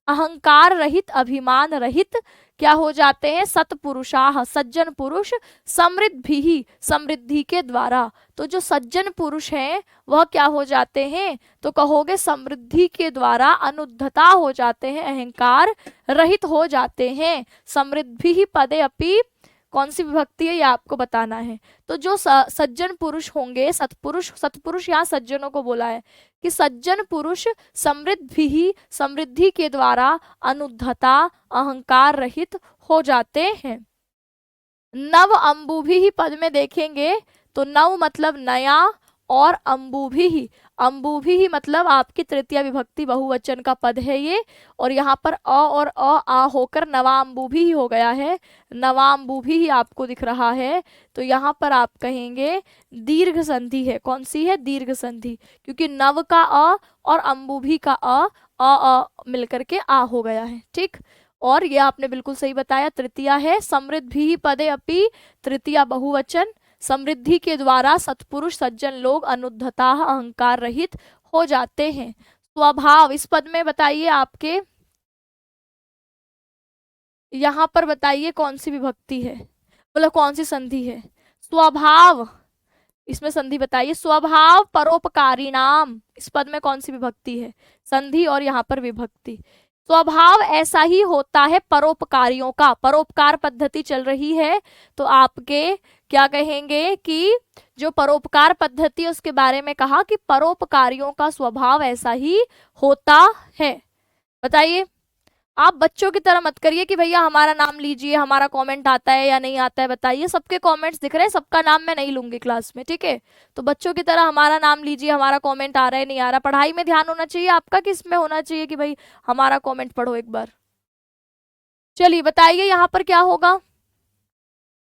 अहंकार रहित, अभिमान रहित क्या हो जाते हैं, सत्पुरुषाः, सज्जन पुरुष, समृद्धिः, समृद्धि के द्वारा। तो जो सज्जन पुरुष हैं वह क्या हो जाते हैं, तो कहोगे समृद्धि के द्वारा अनुद्धता हो जाते हैं, अहंकार रहित हो जाते हैं। समृद्धिः पदे अपि कौन सी विभक्ति है ये आपको बताना है। तो जो सज्जन पुरुष होंगे, सत्पुरुष, सत्पुरुष यहाँ सज्जनों को बोला है कि सज्जन पुरुष समृद्धि, समृद्धि के द्वारा अनुद्धता, अहंकार रहित हो जाते हैं। नव अंबुभिः पद में देखेंगे तो नव मतलब नया और अंबुभिः, अंबुभिः मतलब आपकी तृतीय विभक्ति बहुवचन का पद है ये, और यहाँ पर अ और आ होकर नवाम्बुभिः हो गया है, नवाम्बुभिः आपको दिख रहा है। तो यहाँ पर आप कहेंगे दीर्घ संधि है, कौन सी है, दीर्घ संधि, क्योंकि नव का अ और अंबुभिः का अ मिलकर के आ हो गया है। ठीक, और ये आपने बिल्कुल सही बताया, तृतीया है। समृद्धिः पदे अपि, तृतीया बहुवचन, समृद्धि के द्वारा सत्पुरुष, सज्जन लोग अनुद्धता, अहंकार रहित हो जाते हैं। स्वभाव, इस पद में बताइए आपके, यहाँ पर बताइए कौन सी विभक्ति है, मतलब कौन सी संधि है। स्वभाव, इसमें संधि बताइए। स्वभाव परोपकारी नाम, इस पद में कौन सी विभक्ति है, संधि और यहाँ पर विभक्ति। स्वभाव ऐसा ही होता है परोपकारियों का, परोपकार पद्धति चल रही है, तो आपके क्या कहेंगे कि जो परोपकार पद्धति है उसके बारे में कहा कि परोपकारियों का स्वभाव ऐसा ही होता है। बताइए, आप बच्चों की तरह मत करिए कि भैया हमारा नाम लीजिए, हमारा कमेंट आता है या नहीं आता है बताइए। सबके कमेंट्स दिख रहे हैं, सबका नाम मैं नहीं लूंगी क्लास में, ठीक है। तो बच्चों की तरह हमारा नाम लीजिए, हमारा कमेंट आ रहा है नहीं आ रहा, पढ़ाई में ध्यान होना चाहिए आपका, कि इसमें होना चाहिए कि भाई हमारा कमेंट पढ़ो एक बार। चलिए बताइए यहाँ पर क्या होगा।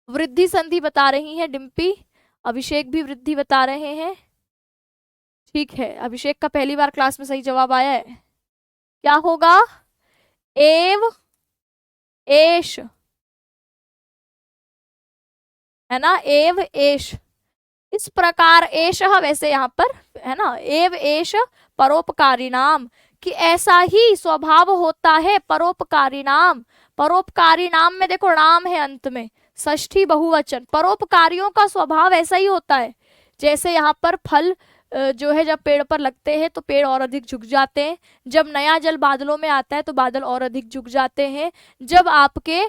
वृद्धि संधि बता रही है डिम्पी, अभिषेक भी वृद्धि बता रहे हैं। ठीक है, अभिषेक का पहली बार क्लास में सही जवाब आया है। क्या होगा, एव एष, है ना, एव एष, इस प्रकार एष, वैसे यहाँ पर है ना, एव एष परोपकारी नाम, कि ऐसा ही स्वभाव होता है परोपकारी नाम। परोपकारी नाम में देखो नाम है अंत में, षष्ठी बहुवचन, परोपकारियों का स्वभाव ऐसा ही होता है। जैसे यहाँ पर फल जो है जब पेड़ पर लगते हैं तो पेड़ और अधिक झुक जाते हैं, जब नया जल बादलों में आता है तो बादल और अधिक झुक जाते हैं, जब आपके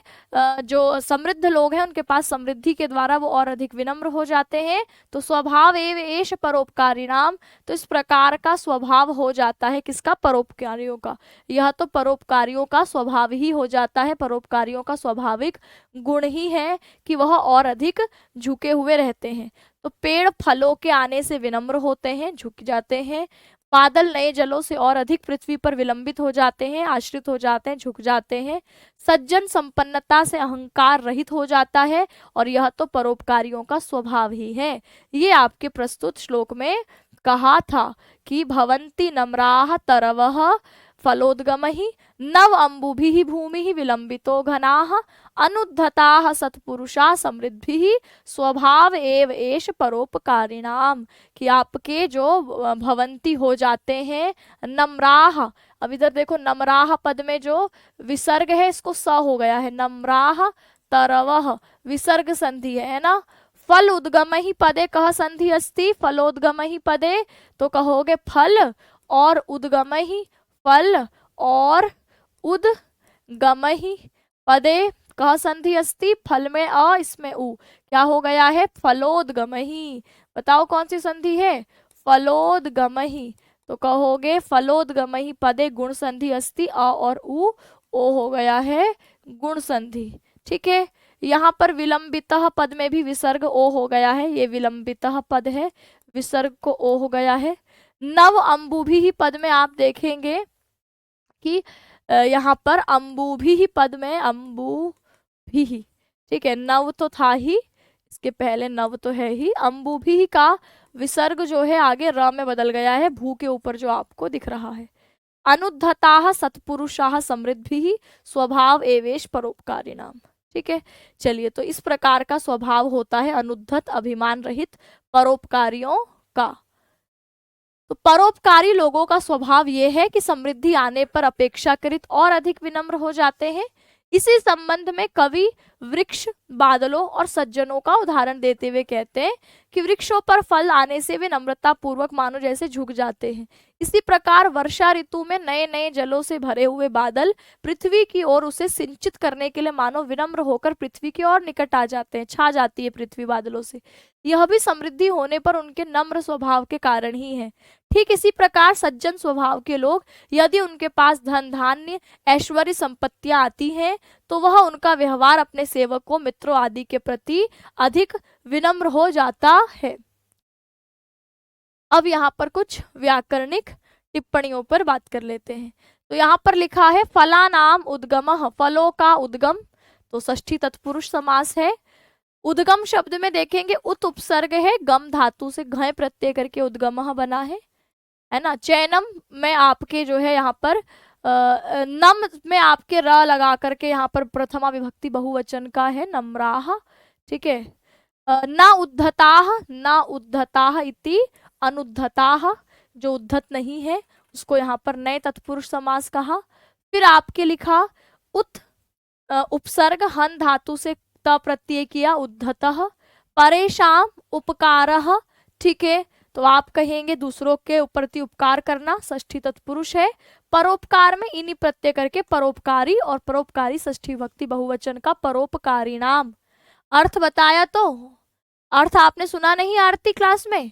जो समृद्ध लोग हैं उनके पास समृद्धि के द्वारा वो और अधिक विनम्र हो जाते हैं। तो स्वभाव एव एष परोपकारी नाम, तो इस प्रकार का स्वभाव हो जाता है किसका, परोपकारियों का। यह तो परोपकारियों का स्वभाव ही हो जाता है, परोपकारियों का स्वाभाविक गुण ही है कि वह और अधिक झुके हुए रहते हैं। तो पेड़ फलों के आने से विनम्र होते हैं, झुक जाते हैं। बादल नए जलों से और अधिक पृथ्वी पर विलंबित हो जाते हैं, आश्रित हो जाते हैं, झुक जाते हैं। सज्जन संपन्नता से अहंकार रहित हो जाता है, और यह तो परोपकारियों का स्वभाव ही है। ये आपके प्रस्तुत श्लोक में कहा था कि भवन्ति नम्राः तरवः फलोद्गमहि नव अंबुभिः भूमिः विलंबितो घनाः अनुद्धताः सत्पुरुषा समृद्धिः स्वभाव एव एष परोपकारिणाम, कि आपके जो भवंती हो जाते हैं नम्राः। अब इधर देखो, नम्राः पद में जो विसर्ग है इसको स हो गया है, नम्राः तरवः विसर्ग संधि है ना। फल उद्गमहि पदे कह संधि अस्ति, फलोद्गमहि पदे, तो कहोगे फल और उद्गमहि, फल और उद्गमहि पदे कह संधि अस्ति, फल में अ इसमें उ, क्या हो गया है, फलोद्गमहि। बताओ कौन सी संधि है, फलोद्गमहि, तो कहोगे फलोद्गमहि पदे गुण संधि अस्ति, अ और उ, ओ हो गया है गुण संधि। ठीक है, यहाँ पर विलंबितः पद में भी विसर्ग ओ हो गया है, ये विलंबितः पद है, विसर्ग को ओ हो गया है। नव अंबुभिः पद में आप देखेंगे कि यहाँ पर अंबुभिः पद में अंबुभिः, ठीक है, नव तो था ही, इसके पहले नव तो है ही, अंबुभी का विसर्ग जो है आगे र में बदल गया है, भू के ऊपर जो आपको दिख रहा है। अनुद्धताः सत्पुरुषाः समृद्धिः स्वभाव एवेश परोपकारिणाम। ठीक है, चलिए, तो इस प्रकार का स्वभाव होता है अनुद्धत, अभिमान रहित परोपकारियों का। तो परोपकारी लोगों का स्वभाव ये है कि समृद्धि आने पर अपेक्षाकृत और अधिक विनम्र हो जाते हैं। इसी संबंध में कवि वृक्ष, बादलों और सज्जनों का उदाहरण देते हुए कहते हैं कि वृक्षों पर फल आने से वे नम्रता पूर्वक मानो जैसे झुक जाते हैं। इसी प्रकार वर्षा ऋतु में नए नए जलों से भरे हुए बादल पृथ्वी की ओर उसे सिंचित करने के लिए मानो विनम्र होकर पृथ्वी की ओर निकट आ जाते हैं, छा जाती है पृथ्वी बादलों से। यह भी समृद्धि होने पर उनके नम्र स्वभाव के कारण ही है। ठीक इसी प्रकार सज्जन स्वभाव के लोग, यदि उनके पास धन धान्य ऐश्वर्य संपत्तियां आती हैं, तो वह उनका व्यवहार अपने सेवकों, मित्रों आदि के प्रति अधिक विनम्र हो जाता है। अब यहाँ पर कुछ व्याकरणिक टिप्पणियों पर बात कर लेते हैं। तो यहाँ पर लिखा है फलानाम उद्गमः, फलों का उद्गम, तो षष्ठी तत्पुरुष समास है। उद्गम शब्द में देखेंगे उत उपसर्ग है, गम धातु से घय प्रत्यय करके उद्गमः बना है ना। चैनम में आपके जो है यहाँ पर नम में आपके र लगा करके यहाँ पर प्रथमा विभक्ति बहुवचन का है, नम्राह। ठीक है, न उद्धताः, न उद्धताः इति अनुद्धताः, जो उद्धत नहीं है उसको यहाँ पर नए तत्पुरुष समास कहा। फिर आपके लिखा उत उपसर्ग हन धातु से त प्रत्यय किया, उद्धतः। परेशान उपकारः, ठीक है, तो आप कहेंगे दूसरों के प्रति उपकार करना, षष्ठी तत्पुरुष है। परोपकार में इन्हीं प्रत्यय करके परोपकारी, और परोपकारी षष्ठी विभक्ति बहुवचन का परोपकारी नाम। अर्थ बताया, तो अर्थ आपने सुना नहीं आरती क्लास में,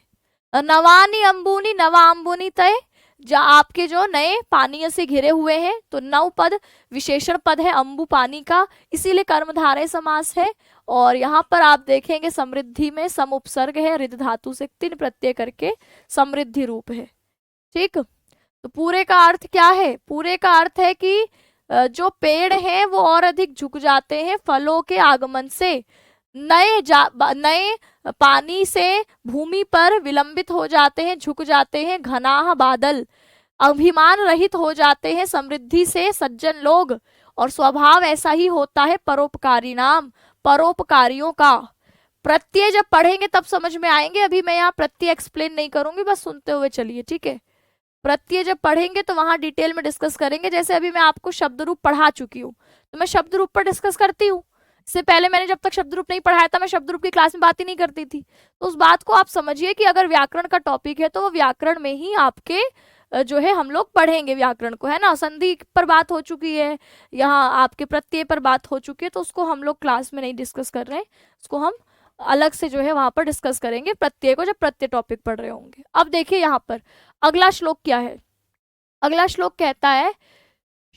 नवानी अंबुनी, नवा अंबुनी तय, आपके जो नए पानी से घिरे हुए हैं, तो नव पद विशेषण पद है अंबु पानी का, इसीलिए कर्मधारय समास है। और यहाँ पर आप देखेंगे समृद्धि में सम उपसर्ग है, रिद धातु से तीन प्रत्यय करके समृद्धि रूप है। ठीक, तो पूरे का अर्थ क्या है? पूरे का अर्थ है कि जो पेड़ हैं वो और अधिक झुक जाते हैं फलों के आगमन से, नए पानी से भूमि पर विलंबित हो जाते हैं, झुक जाते हैं घनाह बादल, अभिमान रहित हो जाते हैं समृद्धि से सज्जन लोग, और स्वभाव ऐसा ही होता है परोपकारी नाम, परोपकारियों का। प्रत्यय जब पढ़ेंगे तब समझ में आएंगे, अभी मैं यहाँ प्रत्यय एक्सप्लेन नहीं करूंगी, बस सुनते हुए चलिए। ठीक है, प्रत्यय जब पढ़ेंगे तो वहां डिटेल में डिस्कस करेंगे। जैसे अभी मैं आपको शब्द रूप पढ़ा चुकी हूँ, तो मैं शब्द रूप पर डिस्कस करती हूँ। इससे पहले मैंने जब तक शब्द रूप नहीं पढ़ाया था, मैं शब्द रूप की क्लास में बात ही नहीं करती थी। तो उस बात को आप समझिए कि अगर व्याकरण का टॉपिक है तो वो व्याकरण में ही आपके जो है हम लोग पढ़ेंगे व्याकरण को, है ना। संधि पर बात हो चुकी है, यहाँ आपके प्रत्यय पर बात हो चुकी है, तो उसको हम लोग क्लास में नहीं डिस्कस कर रहे हैं, उसको हम अलग से जो है वहां पर डिस्कस करेंगे प्रत्यय को, जब प्रत्यय टॉपिक पढ़ रहे होंगे। अब देखिए यहाँ पर अगला श्लोक क्या है। अगला श्लोक कहता है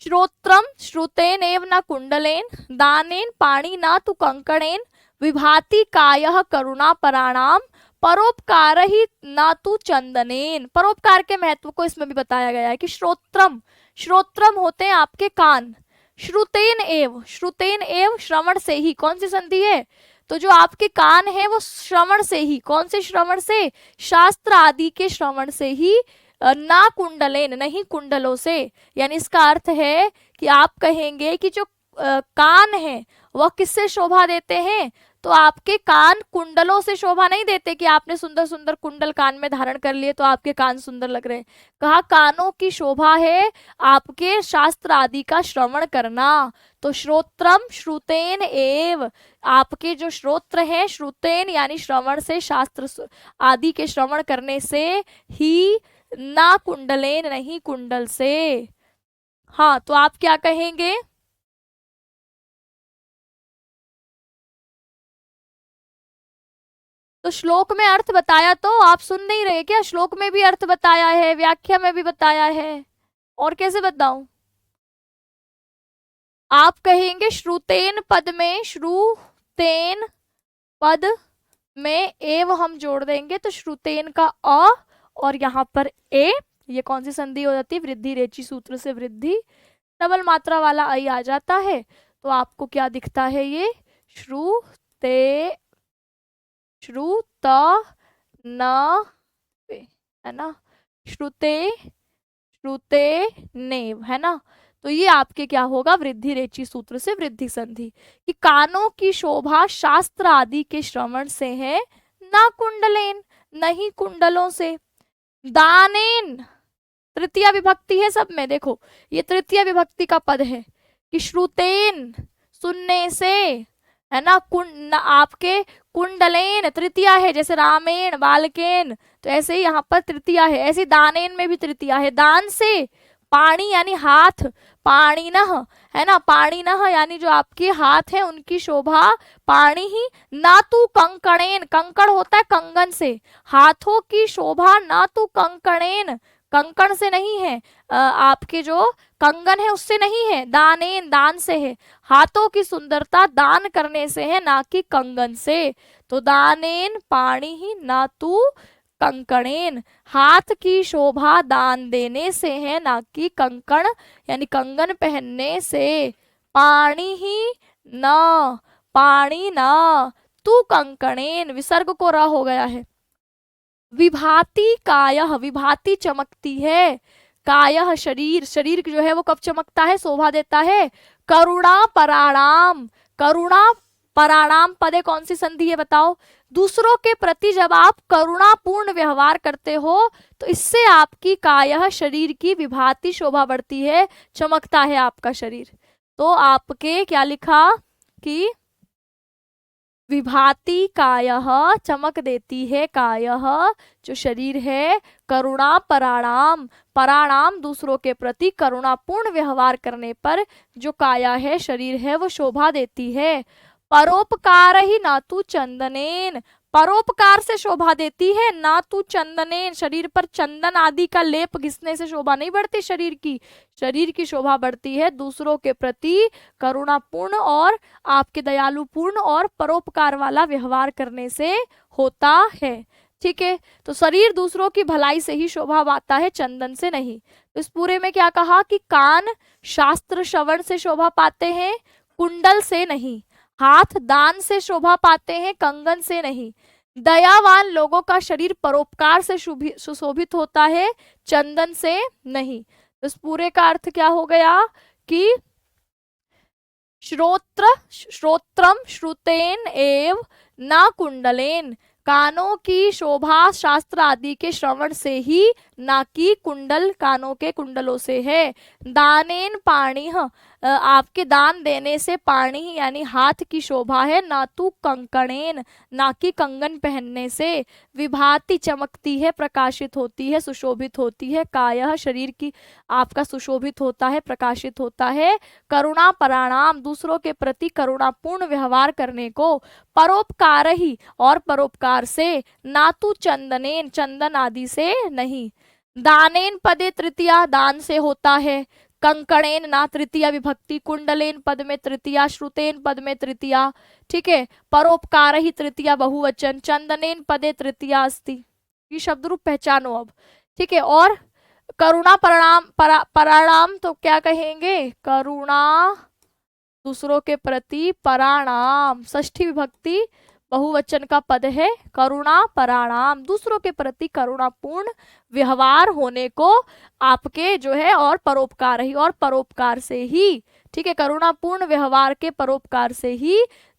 श्रोत्रम श्रुतेन एव न कुंडलेन दानेन पाणी न तु कंकणेन विभाति कायः करुणा पराणाम परोपकार ही न तु चंदनेन। परोपकार के महत्व को इसमें भी बताया गया है कि श्रोत्रम, श्रोत्रम होते हैं आपके कान, श्रुतेन एव, श्रुतेन एव श्रवण से ही, कौन सी संधि है, तो जो आपके कान है वो श्रवण से ही, कौन से श्रवण से, शास्त्र आदि के श्रवण से ही, ना कुंडलेन, नहीं कुंडलों से। यानी इसका अर्थ है कि आप कहेंगे कि जो कान है वह किससे शोभा देते हैं, तो आपके कान कुंडलों से शोभा नहीं देते कि आपने सुंदर सुंदर कुंडल कान में धारण कर लिए तो आपके कान सुंदर लग रहे हैं। कहा कानों की शोभा है आपके शास्त्र आदि का श्रवण करना। तो श्रोत्रम श्रुतेन एव, आपके जो श्रोत्र हैं, श्रुतेन यानी श्रवण से, शास्त्र आदि के श्रवण करने से ही, ना कुंडलेन, नहीं कुंडल से। हाँ, तो आप क्या कहेंगे, तो श्लोक में अर्थ बताया, तो आप सुन नहीं रहे क्या? श्लोक में भी अर्थ बताया है, व्याख्या में भी बताया है, और कैसे बताऊं? आप कहेंगे श्रुतेन पद में, श्रुतेन पद में एव हम जोड़ देंगे, तो श्रुतेन का अ और यहाँ पर ए, ये कौन सी संधि हो जाती है, वृद्धि रेची सूत्र से वृद्धि, डबल मात्रा वाला आई आ जाता है, तो आपको क्या दिखता है, ये श्रुते श्रुत न है ना, श्रुते श्रुते नेव है ना। तो ये आपके क्या होगा, वृद्धि रेची सूत्र से वृद्धि संधि कि कानों की शोभा शास्त्र आदि के श्रवण से है, ना कुंडलेन, नहीं कुंडलों से। दानेन तृतीय विभक्ति है सब में, देखो ये तृतीय विभक्ति का पद है कि श्रुतेन सुनने से है ना, आपके कुंडलेन तृतीया है, जैसे रामेण बालकेन, तो ऐसे ही यहाँ पर तृतीया है, ऐसे दानेन में भी तृतीया है। दान से पाणी यानी हाथ, पाणी नह है ना, पाणी नह यानी जो आपके हाथ है उनकी शोभा, पाणी ही ना तू कंकणेन, कंकण होता है कंगन से, हाथों की शोभा ना तू कंकणेन, कंकण से नहीं है, आपके जो कंगन है उससे नहीं है, दानेन दान से है, हाथों की सुंदरता दान करने से है, ना कि कंगन से। तो दानेन पाणी ही ना तू कंकणेन, हाथ की शोभा दान देने से है, ना कि कंकण यानी कंगन पहनने से। पाणी ही न, पाणी न तू कंकणेन, विसर्ग को र हो गया है। विभाति कायः, विभाति चमकती है, कायः शरीर, शरीर जो है वो कब चमकता है, शोभा देता है। करुणा पराणाम, करुणा पराणाम पदे कौन सी संधि है बताओ, दूसरों के प्रति जब आप करुणापूर्ण व्यवहार करते हो तो इससे आपकी कायः शरीर की विभाति शोभा बढ़ती है, चमकता है आपका शरीर। तो आपके क्या लिखा कि विभाति कायः चमक देती है, कायः जो शरीर है, करुणा पराणाम, पराणाम दूसरों के प्रति करुणापूर्ण व्यवहार करने पर जो काया है शरीर है वो शोभा देती है। परोपकार ही ना तू चंदनेन, परोपकार से शोभा देती है, ना तू चंदनेन, शरीर पर चंदन आदि का लेप घिसने से शोभा नहीं बढ़ती शरीर की, शरीर की शोभा बढ़ती है दूसरों के प्रति करुणापूर्ण और आपके दयालुपूर्ण और परोपकार वाला व्यवहार करने से होता है। ठीक है, तो शरीर दूसरों की भलाई से ही शोभा पाता है, चंदन से नहीं। तो इस पूरे में क्या कहा कि कान शास्त्र श्रवण से शोभा पाते हैं, कुंडल से नहीं। हाथ दान से शोभा पाते हैं, कंगन से नहीं। दयावान लोगों का शरीर परोपकार से सुशोभित होता है, चंदन से नहीं। तो इस पूरे का अर्थ क्या हो गया कि श्रोत्रम श्रुतेन एव ना कुंडलेन, कानों की शोभा शास्त्र आदि के श्रवण से ही, ना कि कुंडल कानों के कुंडलों से है। दानेन पाणी, आपके दान देने से पाणी यानी हाथ की शोभा है, ना तू कंकणेन, ना कि कंगन पहनने से। विभाति चमकती है, प्रकाशित होती है, सुशोभित होती है, कायः शरीर की आपका सुशोभित होता है, प्रकाशित होता है। करुणा पराणाम दूसरों के प्रति करुणापूर्ण व्यवहार करने को, परोपकार ही और परोपकार से, ना तू चंदनेन चंदन आदि से नहीं। दानेन पदे तृतीया दान से होता है, कंकणेन ना तृतीया विभक्ति, कुंडलेन पद में तृतीया, श्रुतेन पद में तृतीया। ठीक है, परोपकार ही तृतीया बहुवचन, चंदनेन पदे तृतीया अस्ति, ये शब्द रूप पहचानो अब। ठीक है, और करुणा पराणाम तो क्या कहेंगे, करुणा दूसरों के प्रति पराणाम, षष्ठी विभक्ति बहुवचन का पद है, करुणा पराणाम दूसरों के प्रति करुणापूर्ण व्यवहार होने को आपके जो है, और परोपकार ही और परोपकार से ही। ठीक है, करुणापूर्ण व्यवहार के परोपकार से ही,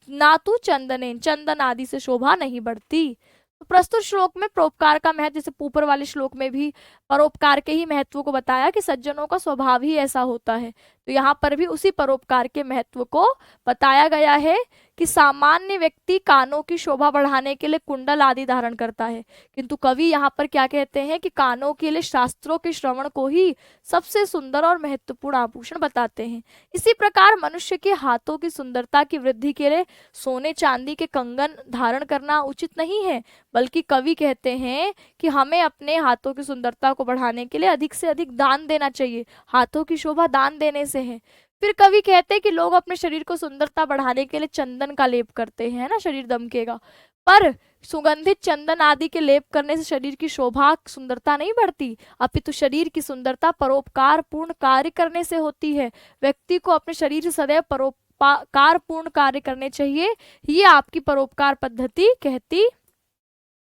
ना तू चंदनेन चंदन आदि से शोभा नहीं बढ़ती। तो प्रस्तुत श्लोक में परोपकार का महत्व, जैसे ऊपर वाले श्लोक में भी परोपकार के ही महत्व को बताया कि सज्जनों का स्वभाव ही ऐसा होता है, तो यहाँ पर भी उसी परोपकार के महत्व को बताया गया है कि सामान्य व्यक्ति कानों की शोभा बढ़ाने के लिए कुंडल आदि धारण करता है, किंतु कवि यहाँ पर क्या कहते हैं कि कानों के लिए शास्त्रों के श्रवण को ही सबसे सुंदर और महत्वपूर्ण आभूषण बताते हैं। इसी प्रकार मनुष्य के हाथों की सुंदरता की वृद्धि के लिए सोने चांदी के कंगन धारण करना उचित नहीं है, बल्कि कवि कहते हैं कि हमें अपने हाथों की सुंदरता को बढ़ाने के लिए अधिक से अधिक दान देना चाहिए, हाथों की शोभा दान देने से है। फिर कवि कहते हैं कि लोग अपने शरीर को सुंदरता बढ़ाने के लिए चंदन का लेप करते हैं ना, शरीर दमकेगा, पर सुगंधित चंदन आदि के लेप करने से शरीर की शोभा सुंदरता नहीं बढ़ती, अपितु शरीर की सुंदरता परोपकार पूर्ण कार्य करने से होती है। व्यक्ति को अपने शरीर से सदैव परोपकार पूर्ण कार्य करने चाहिए, ये आपकी परोपकार पद्धति कहती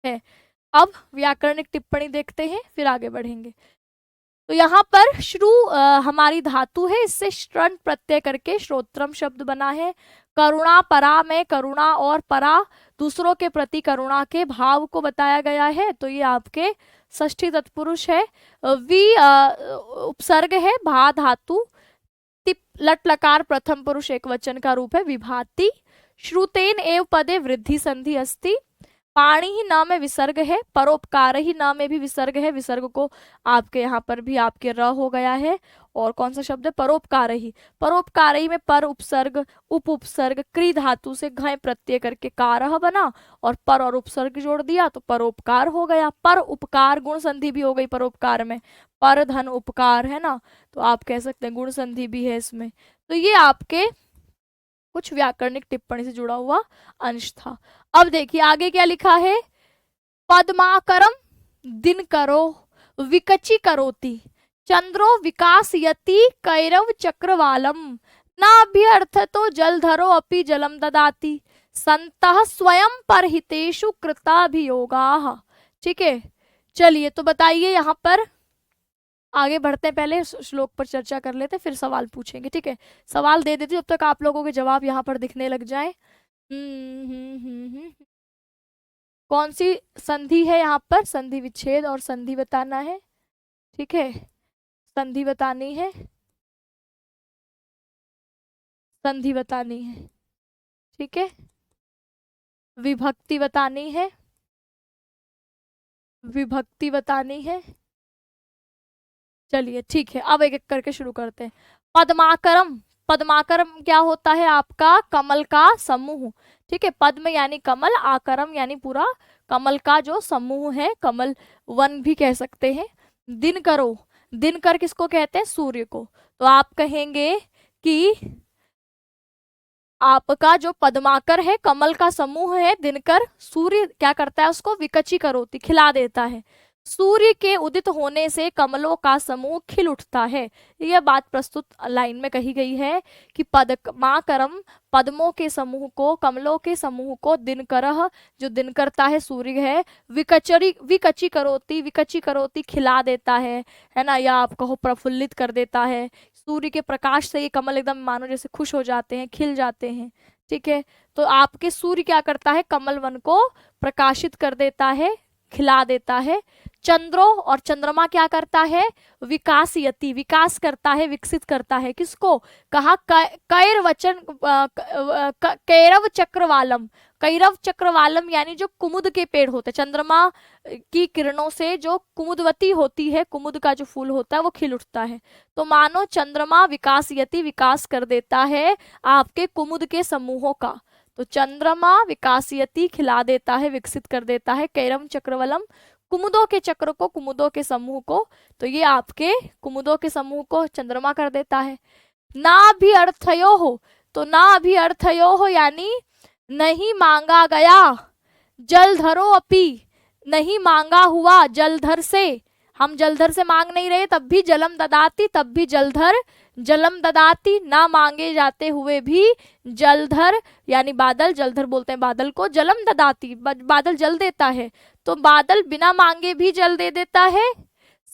है। अब व्याकरणिक टिप्पणी देखते हैं, फिर आगे बढ़ेंगे। तो यहाँ पर श्रु हमारी धातु है, इससे श्रण प्रत्यय करके श्रोत्रम शब्द बना है। करुणा परा में करुणा और परा दूसरों के प्रति करुणा के भाव को बताया गया है, तो ये आपके षष्ठी तत्पुरुष है। उपसर्ग है, भा धातु, तिप लट लकार प्रथम पुरुष एक वचन का रूप है, विभाति। श्रुतेन एव पदे वृद्धि संधि अस्ति। पाणी ही न में विसर्ग है, परोपकार ही न में भी विसर्ग है, विसर्ग को आपके यहाँ पर भी आपके र हो गया है। और कौन सा शब्द है, परोपकार ही। परोपकार ही में पर उपसर्ग उप उपसर्ग क्री धातु से घय प्रत्यय करके कारह बना, और पर और उपसर्ग जोड़ दिया तो परोपकार हो गया। पर उपकार गुण संधि भी हो गई परोपकार में, पर धन उपकार है ना, तो आप कह सकते हैं गुण संधि भी है इसमें। तो ये आपके कुछ व्याकरणिक टिप्पणी से जुड़ा हुआ अंश था। अब देखिए आगे क्या लिखा है, पद्माकरम दिन करो विकची करोति, चंद्रो विकासयति कैरव चक्रवालम, नाभ्यर्थतो जलधरो अपि जलम ददाति, संतः स्वयं परहितेषु कृताभियोगाः। ठीक है, चलिए तो बताइए यहाँ पर आगे बढ़ते हैं, पहले श्लोक पर चर्चा कर लेते हैं, फिर सवाल पूछेंगे। ठीक है, सवाल दे देती हूँ, जब तक आप लोगों के जवाब यहाँ पर दिखने लग जाए। कौन सी संधि है यहाँ पर, संधि विच्छेद और संधि बताना है। ठीक है, संधि बतानी है, संधि बतानी है। ठीक है, विभक्ति बतानी है, विभक्ति बतानी है। चलिए ठीक है, अब एक एक करके शुरू करते हैं। पद्माकरम, पद्माकरम क्या होता है, आपका कमल का समूह। ठीक है, पद्म यानी कमल, आकरम यानी पूरा कमल का जो समूह है, कमल वन भी कह सकते हैं। दिन करो, दिनकर किसको कहते हैं, सूर्य को। तो आप कहेंगे कि आपका जो पद्माकर है, कमल का समूह है, दिनकर, सूर्य क्या करता है, उसको विकची करोति खिला देता है। सूर्य के उदित होने से कमलों का समूह खिल उठता है। यह बात प्रस्तुत लाइन में कही गई है कि पद्माकरम पद्मों के समूह को, कमलों के समूह को, दिनकरः जो दिन करता है सूर्य है, विकची करोति, विकची करोति खिला देता है ना, या आप कहो प्रफुल्लित कर देता है। सूर्य के प्रकाश से ये कमल एकदम मानो जैसे खुश हो जाते हैं, खिल जाते हैं। ठीक है, तो आपके सूर्य क्या करता है, कमल वन को प्रकाशित कर देता है, खिला देता है। चंद्रो और चंद्रमा क्या करता है, विकासयति विकास करता है, विकसित करता है। किसको कहा, कैरवचन कैरव चक्रवालम, कैरव चक्रवालम यानी जो कुमुद के पेड़ होते हैं, चंद्रमा की किरणों से जो कुमुदवती होती है, कुमुद का जो फूल होता है वो खिल उठता है। तो मानो चंद्रमा विकासयति विकास कर देता है आपके कुमुद के समूहों का। तो चंद्रमा विकासयति खिला देता है, विकसित कर देता है। कैरम चक्रवलम कुमुदों के चक्र को, कुमुदों के समूह को, तो ये आपके कुमुदों के समूह को चंद्रमा कर देता है। ना भी अर्थयो हो, तो ना भी अर्थयो हो यानी नहीं मांगा गया, जलधरो अपि नहीं मांगा हुआ, जलधर से, हम जलधर से मांग नहीं रहे तब भी जलम ददाती, तब भी जलधर जलम ददाती, ना मांगे जाते हुए भी जलधर यानी बादल, जलधर बोलते हैं बादल को, जलम ददाती बादल जल देता है। तो बादल बिना मांगे भी जल दे देता है।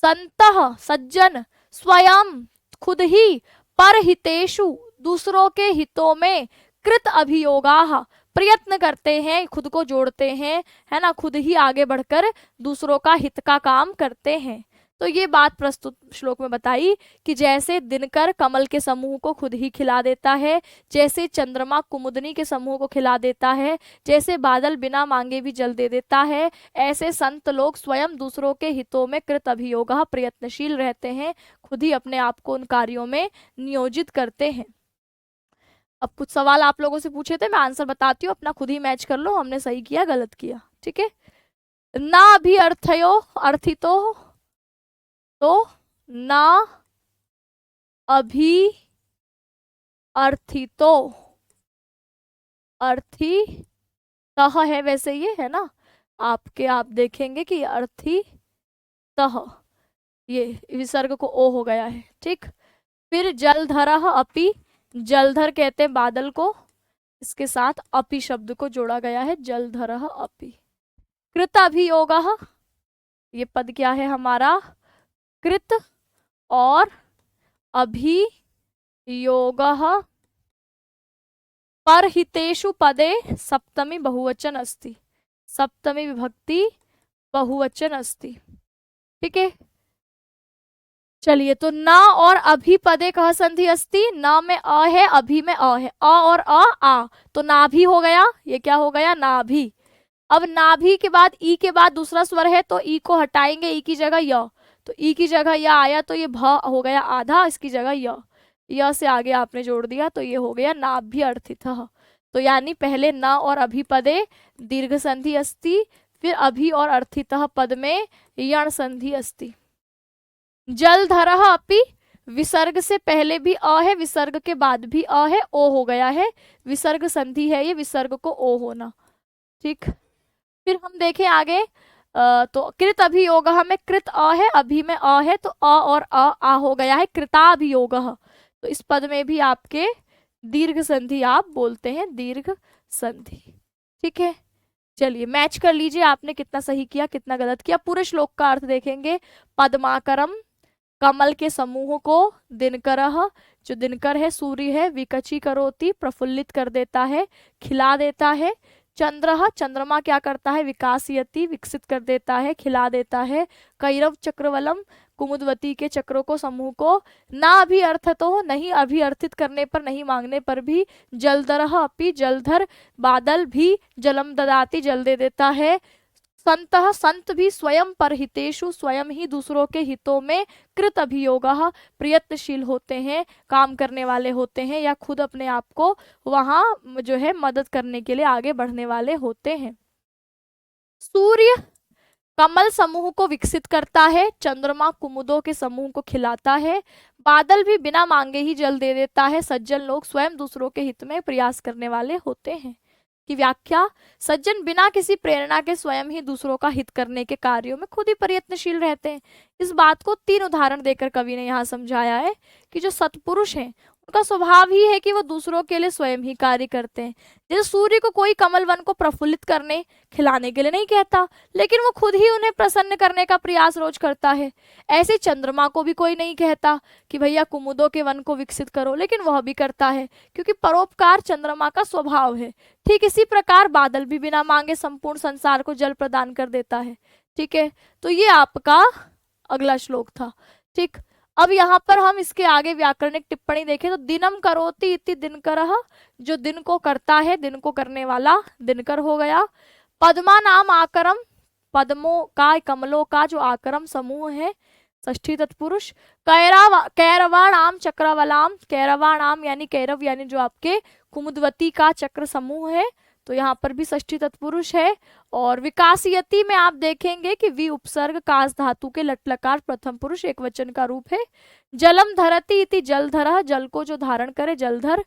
संतः सज्जन, स्वयं खुद ही, परहितेषु दूसरों के हितों में, कृत अभियोगाः प्रयत्न करते हैं, खुद को जोड़ते हैं, है ना, खुद ही आगे बढ़कर दूसरों का हित का काम करते हैं। तो ये बात प्रस्तुत श्लोक में बताई कि जैसे दिनकर कमल के समूह को खुद ही खिला देता है, जैसे चंद्रमा कुमुदनी के समूह को खिला देता है, जैसे बादल बिना मांगे भी जल दे देता है, ऐसे संत लोग स्वयं दूसरों के हितों में कृत अभियोगः प्रयत्नशील रहते हैं, खुद ही अपने आप को उन कार्यों में नियोजित करते हैं। अब कुछ सवाल आप लोगों से पूछे थे, मैं आंसर बताती हूँ, अपना खुद ही मैच कर लो, हमने सही किया गलत किया। ठीक है, ना भी अर्थयो अर्थितो, तो ना अभी अर्थितो, अर्थी तह है वैसे ये है ना, आपके आप देखेंगे कि अर्थी तह, ये विसर्ग को ओ हो गया है। ठीक, फिर जलधरः अपि, जलधर कहते हैं बादल को, इसके साथ अपि शब्द को जोड़ा गया है, जलधरः अपि। कृत अभियोगः, ये पद क्या है हमारा, कृत और अभियोगः परहितेषु पदे सप्तमी बहुवचन अस्ति, सप्तमी विभक्ति बहुवचन अस्ति। ठीक है, चलिए तो न और अभी पदे कह संधि अस्ति, न में अ है, अभी में अ है, अ और आ, तो नाभि हो गया, ये क्या हो गया, नाभि। अब नाभि के बाद ई के बाद दूसरा स्वर है तो ई को हटाएंगे, ई की जगह य, तो ई की जगह य आया तो ये भ हो गया आधा, इसकी जगह य से आगे आपने जोड़ दिया तो ये हो गया नाभि अर्थितः। तो यानी पहले न और अभी पदे दीर्घ संधि अस्ति, फिर अभी और अर्थितः पद में यण संधि अस्ति। जलधरः अपि, विसर्ग से पहले भी अ है, विसर्ग के बाद भी अ है, ओ हो गया है, विसर्ग संधि है ये, विसर्ग को ओ होना। ठीक, फिर हम देखें आगे, तो कृत अभियोग में कृत अ है, अभी में अ है, तो अ और आ हो गया है, कृताभियोग। तो इस पद में भी आपके दीर्घ संधि आप बोलते हैं, दीर्घ संधि। ठीक है, चलिए मैच कर लीजिए आपने कितना सही किया कितना गलत किया। पूरे श्लोक का अर्थ देखेंगे। पद्माकरम, कमल के समूह को, दिनकरः, जो दिनकर है सूर्य है, विकची करोति, प्रफुल्लित कर देता है, खिला देता है। चंद्रः, चंद्रमा क्या करता है, विकासयति, विकसित कर देता है, खिला देता है। कैरव चक्रवलम, कुमुदवती के चक्रों को, समूह को। ना अभी अर्थ तो नहीं, अभी अर्थित करने पर, नहीं मांगने पर भी। जलधरः अपि, जलधर बादल भी, जलम ददाति, जल दे देता है। संतः, संत भी, स्वयं परहितेषु, स्वयं ही दूसरों के हितों में। कृत अभियोगः, प्रयत्नशील होते हैं, काम करने वाले होते हैं, या खुद अपने आप को वहां जो है मदद करने के लिए आगे बढ़ने वाले होते हैं। सूर्य कमल समूह को विकसित करता है, चंद्रमा कुमुदों के समूह को खिलाता है, बादल भी बिना मांगे ही जल दे देता है। सज्जन लोग स्वयं दूसरों के हित में प्रयास करने वाले होते हैं। की व्याख्या, सज्जन बिना किसी प्रेरणा के स्वयं ही दूसरों का हित करने के कार्यों में खुद ही प्रयत्नशील रहते हैं। इस बात को 3 उदाहरण देकर कवि ने यहाँ समझाया है कि जो सत्पुरुष हैं उनका स्वभाव ही है कि वो दूसरों के लिए स्वयं ही कार्य करते हैं। जैसे सूर्य को कोई कमल वन को प्रफुल्लित करने, खिलाने के लिए नहीं कहता, लेकिन वो खुद ही उन्हें प्रसन्न करने का प्रयास रोज करता है। ऐसे चंद्रमा को भी कोई नहीं कहता कि भैया कुमुदों के वन को विकसित करो, लेकिन वह भी करता है, क्योंकि परोपकार चंद्रमा का स्वभाव है। ठीक इसी प्रकार बादल भी बिना मांगे संपूर्ण संसार को जल प्रदान कर देता है। ठीक है, तो ये आपका अगला श्लोक था। ठीक, अब यहाँ पर हम इसके आगे व्याकरणिक टिप्पणी देखें तो दिनम करोति इति दिनकरः, जो दिन को करता है, दिन को करने वाला दिनकर हो गया। पद्मा नाम आकरम, पद्मों का, कमलों का जो आकरम समूह है, षष्ठी तत्पुरुष। कैरवाणाम चक्रवलाम, कैरवाणाम यानी कैरव यानी जो आपके कुमुदवती का चक्र समूह है, तो यहाँ पर भी षष्ठी तत्पुरुष है। और विकासयति में आप देखेंगे कि वी उपसर्ग कास धातु के लट लकार प्रथम पुरुष एक वचन का रूप है। जलम धरती इति जलधरः, जल को जो धारण करे जलधर।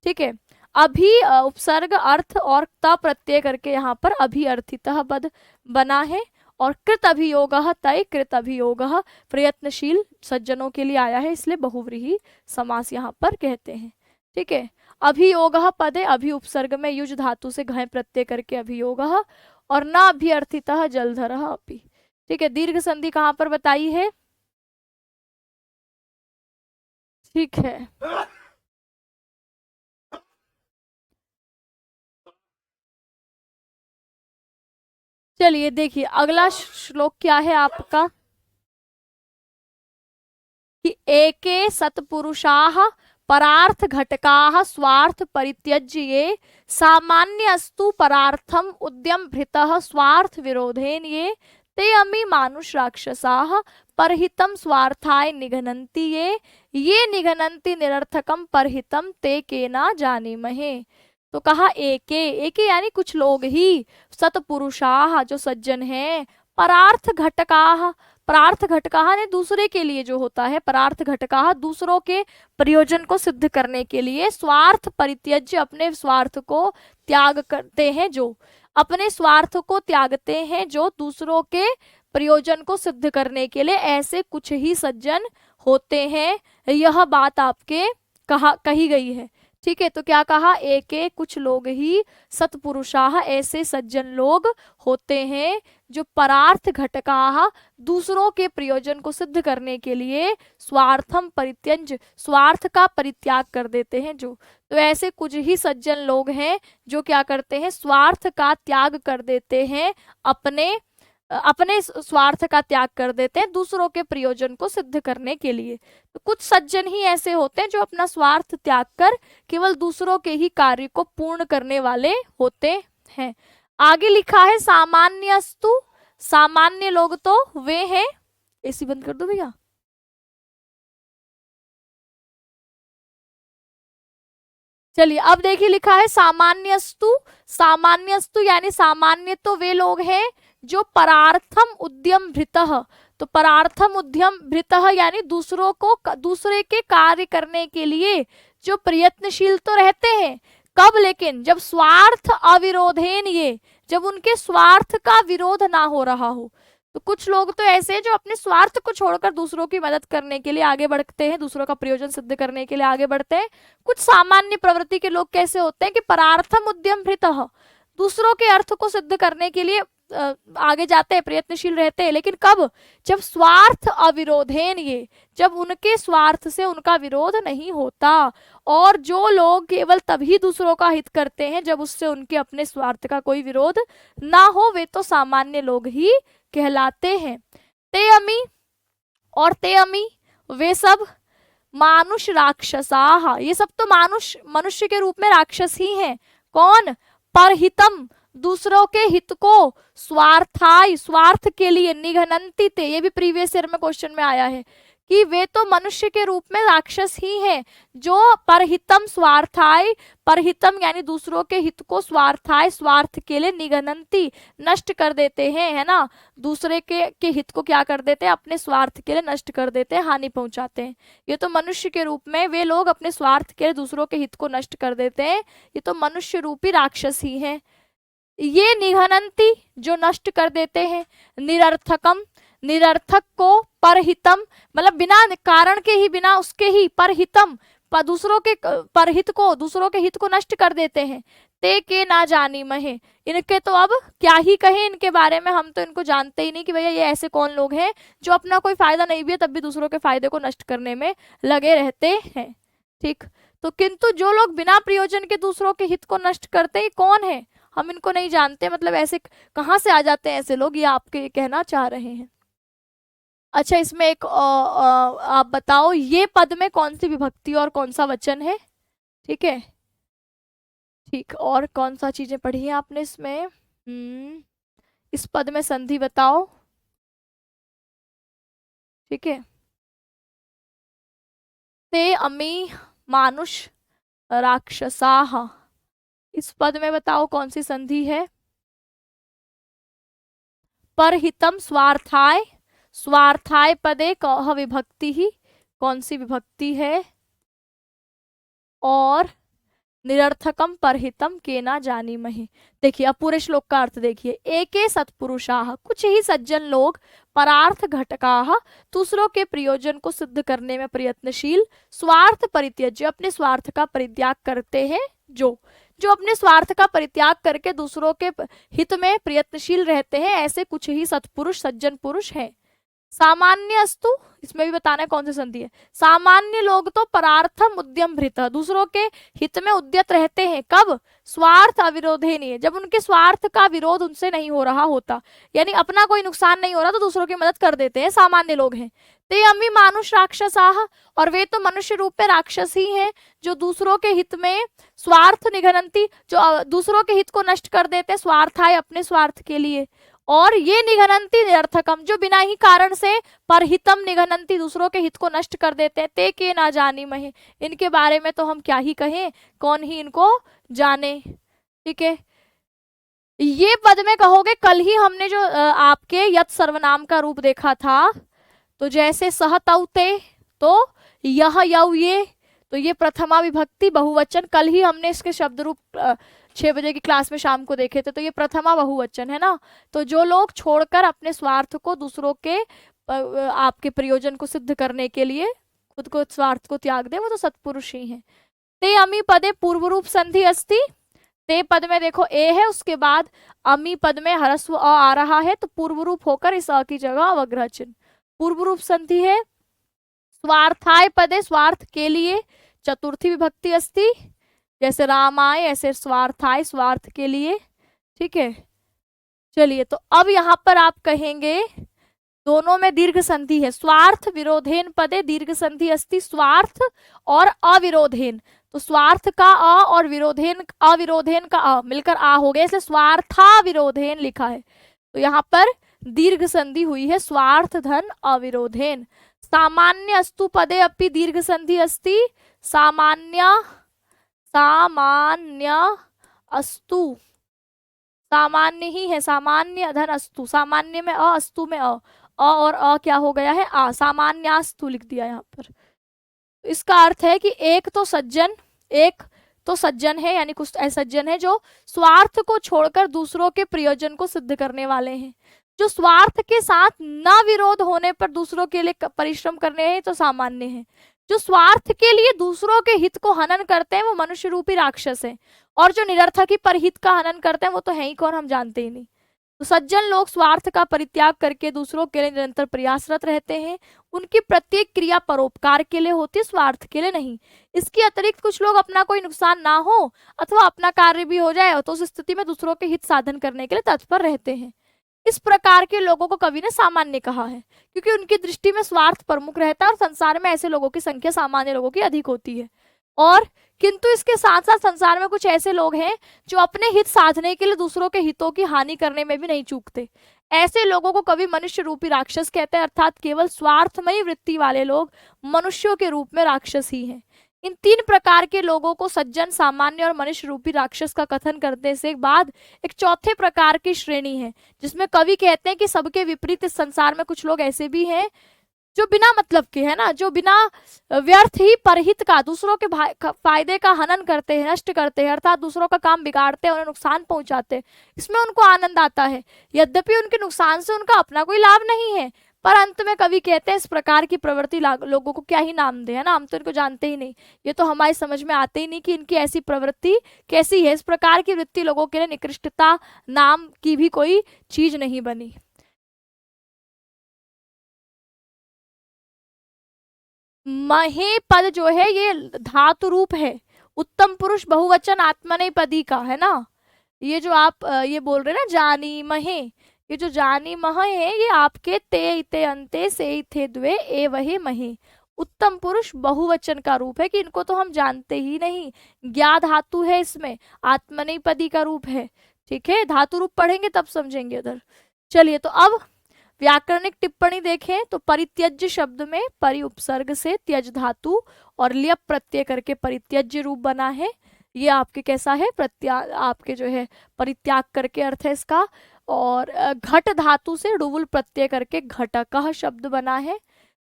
ठीक है, अभी उपसर्ग अर्थ और त प्रत्यय करके यहाँ पर अभी अर्थितः पद बना है। और कृत अभियोगः, तय कृत अभियोगः, प्रयत्नशील सज्जनों के लिए आया है, इसलिए बहुव्रीहि समास यहाँ पर कहते हैं। ठीक है, अभियोगः पदे, अभी उपसर्ग में युज धातु से घय प्रत्यय करके अभियोगः, और न अभ्यर्थितः जलधरः अपि। ठीक है, दीर्घ संधि कहाँ पर बताई है। ठीक है, चलिए देखिए अगला श्लोक क्या है आपका, कि एके सत्पुरुषाः परार्थ घटकाः स्वार्थ परित्यज्य ये सामान्यस्तु परार्थम उद्यम भृतः स्वार्थ विरोधेन ते अमी मानुष राक्षसाः परहितम स्वार्थाय निघनन्ति ये निघनन्ति निरर्थकम परहितम ते केना जानीमहे। तो कहा एके यानी कुछ लोग ही, सत्पुरुषाः जो सज्जन हैं, परार्थ घटकाः, परार्थ घटकाः ने दूसरे के लिए जो होता है, परार्थ घटकाः दूसरों के प्रयोजन को सिद्ध करने के लिए, स्वार्थ परित्यज्य अपने स्वार्थ को त्याग करते हैं, जो अपने स्वार्थ को त्यागते हैं, जो दूसरों के प्रयोजन को सिद्ध करने के लिए, ऐसे कुछ ही सज्जन होते हैं। यह बात आपके कही गई है। ठीक है, तो क्या कहा, एक एक कुछ लोग ही सत्पुरुषाः, ऐसे सज्जन लोग होते हैं जो परार्थ घटकाः, दूसरों के प्रयोजन को सिद्ध करने के लिए स्वार्थम परित्यज, स्वार्थ का परित्याग कर देते हैं जो। तो ऐसे कुछ ही सज्जन लोग हैं जो क्या करते हैं, स्वार्थ का त्याग कर देते हैं, अपने अपने स्वार्थ का त्याग कर देते हैं दूसरों के प्रयोजन को सिद्ध करने के लिए। तो कुछ सज्जन ही ऐसे होते हैं जो अपना स्वार्थ त्याग कर केवल दूसरों के ही कार्य को पूर्ण करने वाले होते हैं। आगे लिखा है सामान्यस्तु, सामान्य लोग तो वे हैं, एसी बंद कर दो भैया। चलिए अब देखिए लिखा है सामान्यस्तु, सामान्यस्तु यानी सामान्य तो वे लोग हैं जो परार्थम उद्यम भृतः, तो परार्थम उद्यम भृतः यानी दूसरों को, दूसरे के कार्य करने के लिए जो प्रयत्नशील तो रहते हैं। कब, लेकिन जब स्वार्थ अविरोधेन, ये जब उनके स्वार्थ का विरोध ना हो रहा हो। तो कुछ लोग तो ऐसे हैं जो अपने स्वार्थ को छोड़कर दूसरों की मदद करने के लिए आगे बढ़ते हैं, दूसरों का प्रयोजन सिद्ध करने के लिए आगे बढ़ते हैं। कुछ सामान्य प्रवृत्ति के लोग कैसे होते हैं कि परार्थम उद्यम भृतः, दूसरों के अर्थ को सिद्ध करने के लिए आगे जाते हैं, प्रयत्नशील रहते हैं, लेकिन कब, जब स्वार्थ अविरोधेन, ये जब उनके स्वार्थ से उनका विरोध नहीं होता। और जो लोग केवल तभी दूसरों का हित करते हैं जब उससे उनके अपने स्वार्थ का कोई विरोध ना हो, वे तो सामान्य लोग ही कहलाते हैं। ते अमी, और ते अमी वे सब मानुष राक्षसाः, ये सब तो मानुष, मनुष्य के रूप में राक्षस ही हैं। कौन, परहितम, दूसरों के हित को, स्वार्थाय, स्वार्थ के लिए, निघनन्ति ते, ये भी प्रीवियस ईयर में क्वेश्चन में आया है कि वे तो मनुष्य के रूप में राक्षस ही हैं जो परहितम स्वार्थाय, परहितम यानी दूसरों के हित को, स्वार्थाय स्वार्थ के लिए, निघनन्ति नष्ट कर देते हैं, है ना, दूसरे के हित को क्या कर देते हैं, अपने स्वार्थ के लिए नष्ट कर देते हैं, हानि पहुंचाते हैं। ये तो मनुष्य के रूप में वे लोग अपने स्वार्थ के लिए दूसरों के हित को नष्ट कर देते हैं, ये तो मनुष्य रूपी राक्षस ही हैं। ये निघनन्ति जो नष्ट कर देते हैं, निरर्थकम, निरर्थक को, परहितम मतलब बिना कारण के ही, बिना उसके ही, परहितम दूसरों के परहित को, दूसरों के हित को नष्ट कर देते हैं। ते के ना जानी महे, इनके तो अब क्या ही कहें इनके बारे में, हम तो इनको जानते ही नहीं कि भैया ये ऐसे कौन लोग हैं जो अपना कोई फायदा नहीं भी है तब भी दूसरों के फायदे को नष्ट करने में लगे रहते हैं। ठीक, तो किंतु जो लोग बिना प्रयोजन के दूसरों के हित को नष्ट करते हैं कौन है, हम इनको नहीं जानते, मतलब ऐसे कहाँ से आ जाते हैं ऐसे लोग, ये आपके कहना चाह रहे हैं। अच्छा, इसमें एक आप बताओ ये पद में कौन सी विभक्ति और कौन सा वचन है। ठीक है, ठीक, और कौन सा चीजें पढ़ी है आपने इसमें, इस पद में संधि बताओ। ठीक है, ते अमी मानुष राक्षसाः, इस पद में बताओ कौन सी संधि है। परहितम स्वार्थाय, स्वार्थाय पदे कह विभक्ति ही, कौन सी विभक्ति है। और निरर्थकम परहितम के ना जानी महे। देखिए अब पूरे श्लोक का अर्थ देखिए, एके सत्पुरुषाः, कुछ ही सज्जन लोग, परार्थ घटकाः, दूसरों के प्रयोजन को सिद्ध करने में प्रयत्नशील, स्वार्थ परित्यज्य, अपने स्वार्थ का परित्याग करते हैं जो अपने स्वार्थ का परित्याग करके दूसरों के हित में प्रयत्नशील रहते हैं, ऐसे कुछ ही सत्पुरुष, सज्जन पुरुष हैं। सामान्य अस्तु, इसमें भी बताना है कौन सी संधि है। सामान्य लोग तो परार्थम उद्यम भृत, दूसरों के हित में उद्यत रहते हैं, कब, स्वार्थ अविरोधे नहीं, जब उनके स्वार्थ का विरोध उनसे नहीं हो रहा होता, यानी अपना कोई नुकसान नहीं हो रहा तो दूसरों की मदद कर देते हैं, सामान्य लोग हैं। ते अमी मानुष राक्षसाः, और वे तो मनुष्य रूप में राक्षस ही हैं जो दूसरों के हित में, स्वार्थ निघनन्ति, जो दूसरों के हित को नष्ट कर देते, स्वार्थाय अपने स्वार्थ के लिए। और ये निघनन्ति निरर्थकम, जो बिना ही कारण से, परहितम निघनन्ति, दूसरों के हित को नष्ट कर देते हैं। ते के ना जानी महे, इनके बारे में तो हम क्या ही कहें, कौन ही इनको जाने। ठीक है, ये पद में कहोगे, कल ही हमने जो आपके यत सर्वनाम का रूप देखा था, तो जैसे सहतौते, तो यह यौ ये, तो ये प्रथमा विभक्ति बहुवचन, कल ही हमने इसके शब्द रूप 6 बजे की क्लास में शाम को देखे थे, तो ये प्रथमा बहुवचन है ना। तो जो लोग छोड़कर अपने स्वार्थ को दूसरों के आपके प्रयोजन को सिद्ध करने के लिए खुद को, स्वार्थ को त्याग दे, वो तो सत्पुरुष ही हैं। ते अमी पदे पूर्व रूप संधि अस्ति। ते पद में देखो ए है, उसके बाद अमी पद में ह्रस्व अ आ रहा है, तो पूर्व रूप होकर इस अ की जगह अवग्रह चिन्ह। पूर्व रूप संधि है। स्वार्थाय पदे, स्वार्थ के लिए, चतुर्थी विभक्ति अस्ति। जैसे रामाय ऐसे स्वार्थाय, स्वार्थ के लिए। ठीक है, चलिए तो अब यहाँ पर आप कहेंगे दोनों में दीर्घ संधि है। स्वार्थ विरोधेन पदे दीर्घ संधि अस्ति, स्वार्थ और अविरोधेन। तो स्वार्थ का अ और विरोधेन अविरोधेन का अ मिलकर आ हो गया, इसलिए स्वार्था विरोधेन लिखा है। तो यहाँ पर दीर्घ संधि हुई है, स्वार्थ धन अविरोधेन। सामान्य अस्तु पदे अपि दीर्घ संधि अस्ति। सामान्य, सामान्य अस्तु, सामान्य ही है, सामान्य धन अस्तु, सामान्य में अ, अस्तु में अ और अ क्या हो गया है आ, सामान्यास्तु लिख दिया यहाँ पर। इसका अर्थ है कि एक तो सज्जन है, यानी कुछ ऐसे सज्जन है जो स्वार्थ को छोड़कर दूसरों के प्रयोजन को सिद्ध करने वाले हैं। जो स्वार्थ के साथ न विरोध होने पर दूसरों के लिए परिश्रम करने हैं तो सामान्य है। जो स्वार्थ के लिए दूसरों के हित को हनन करते हैं वो मनुष्य रूपी राक्षस है। और जो निरर्थक ही परहित का हनन करते हैं वो तो है ही कौन, हम जानते ही नहीं। तो सज्जन लोग स्वार्थ का परित्याग करके दूसरों के लिए निरंतर प्रयासरत रहते हैं। उनकी प्रत्येक क्रिया परोपकार के लिए होती है, स्वार्थ के लिए नहीं। इसके अतिरिक्त कुछ लोग अपना कोई नुकसान ना हो अथवा अपना कार्य भी हो जाए तो उस स्थिति में दूसरों के हित साधन करने के लिए तत्पर रहते हैं। इस प्रकार के लोगों को कवि ने सामान्य कहा है, क्योंकि उनकी दृष्टि में स्वार्थ प्रमुख रहता है और संसार में ऐसे लोगों की संख्या सामान्य लोगों की अधिक होती है। और किंतु इसके साथ साथ संसार में कुछ ऐसे लोग हैं जो अपने हित साधने के लिए दूसरों के हितों की हानि करने में भी नहीं चूकते। ऐसे लोगों को कवि मनुष्य रूपी राक्षस कहते हैं, अर्थात केवल स्वार्थमयी वृत्ति वाले लोग मनुष्यों के रूप में राक्षस ही हैं। इन तीन प्रकार के लोगों को सज्जन, सामान्य और मनुष्य रूपी राक्षस का कथन करने से बाद एक चौथे प्रकार की श्रेणी है, जिसमें कवि कहते हैं कि सबके विपरीत इस संसार में कुछ लोग ऐसे भी हैं जो बिना मतलब के है ना, जो बिना व्यर्थ ही परहित का, दूसरों के फायदे का हनन करते हैं, नष्ट करते हैं, अर्थात दूसरों का काम बिगाड़ते हैं, उन्हें नुकसान पहुंचाते हैं। इसमें उनको आनंद आता है, यद्यपि उनके नुकसान से उनका अपना कोई लाभ नहीं है। पर अंत में कवि कहते हैं इस प्रकार की प्रवृत्ति लोगों को क्या ही नाम दे, है ना, हम तो इनको जानते ही नहीं, ये तो हमारी समझ में आते ही नहीं कि इनकी ऐसी प्रवृत्ति कैसी है। इस प्रकार की वृत्ति लोगों के लिए निकृष्टता नाम की भी कोई चीज नहीं बनी। महे पद जो है ये धातु रूप है, उत्तम पुरुष बहुवचन आत्मनेपदी का, है ना। ये जो आप ये बोल रहे हैं ना जानी महे, ये जो जानी मह है ये आपके ते इते अंते से इथे द्वे ए वहे महे, उत्तम पुरुष बहुवचन का रूप है कि इनको तो हम जानते ही नहीं। ज्ञा धातु है, इसमें आत्मनेपदी का रूप है। ठीक है, धातु रूप पढ़ेंगे तब समझेंगे उधर। चलिए तो अब व्याकरणिक टिप्पणी देखें तो परित्यज्य शब्द में परि उपसर्ग से त्यज धातु और ल्यप प्रत्यय करके परित्यज्य रूप बना है। ये आपके कैसा है, आपके जो है परित्याग करके अर्थ है इसका। और घट धातु से डुवुल प्रत्यय करके घटकः शब्द बना है।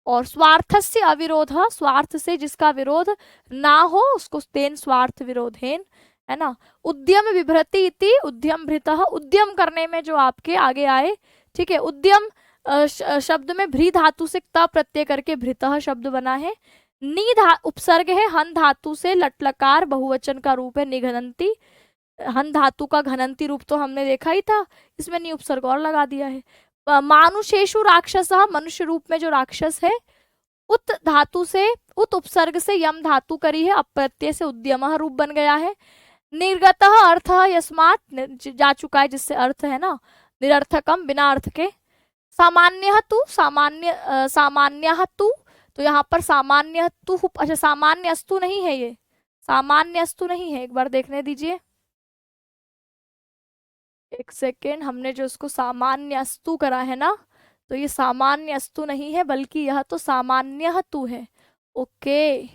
और स्वार्थस्य अविरोध, स्वार्थ से जिसका विरोध ना हो उसको तेन स्वार्थ विरोधेन, है ना। उद्यम विभ्रति इति उद्यम भृतः, उद्यम करने में जो आपके आगे आए। ठीक है, उद्यम शब्द में भ्री धातु से त प्रत्यय करके भृतः शब्द बना है। नी उपसर्ग है हन धातु से, लटलकार बहुवचन का रूप है निघनंती। हन धातु का घनंती रूप तो हमने देखा ही था, इसमें नी उपसर्ग और लगा दिया है। मानुषेषु राक्षस, मनुष्य रूप में जो राक्षस है। उत धातु से, उत उपसर्ग से यम धातु करी है, अप्रत्यय से उद्यम रूप बन गया है। निर्गतः अर्थ यस्मात्, जा चुका है जिससे अर्थ है ना, निरर्थकम बिना अर्थ के। सामान्य तु, सामान्य तु, तो यहाँ पर सामान्य तु, अच्छा सामान्य अस्तु नहीं है, ये सामान्य अस्तु नहीं है, एक बार देखने दीजिए, एक सेकेंड। हमने जो इसको सामान्य अस्तु करा है ना, तो ये सामान्य अस्तु नहीं है बल्कि यह तो सामान्य तु है। ओके,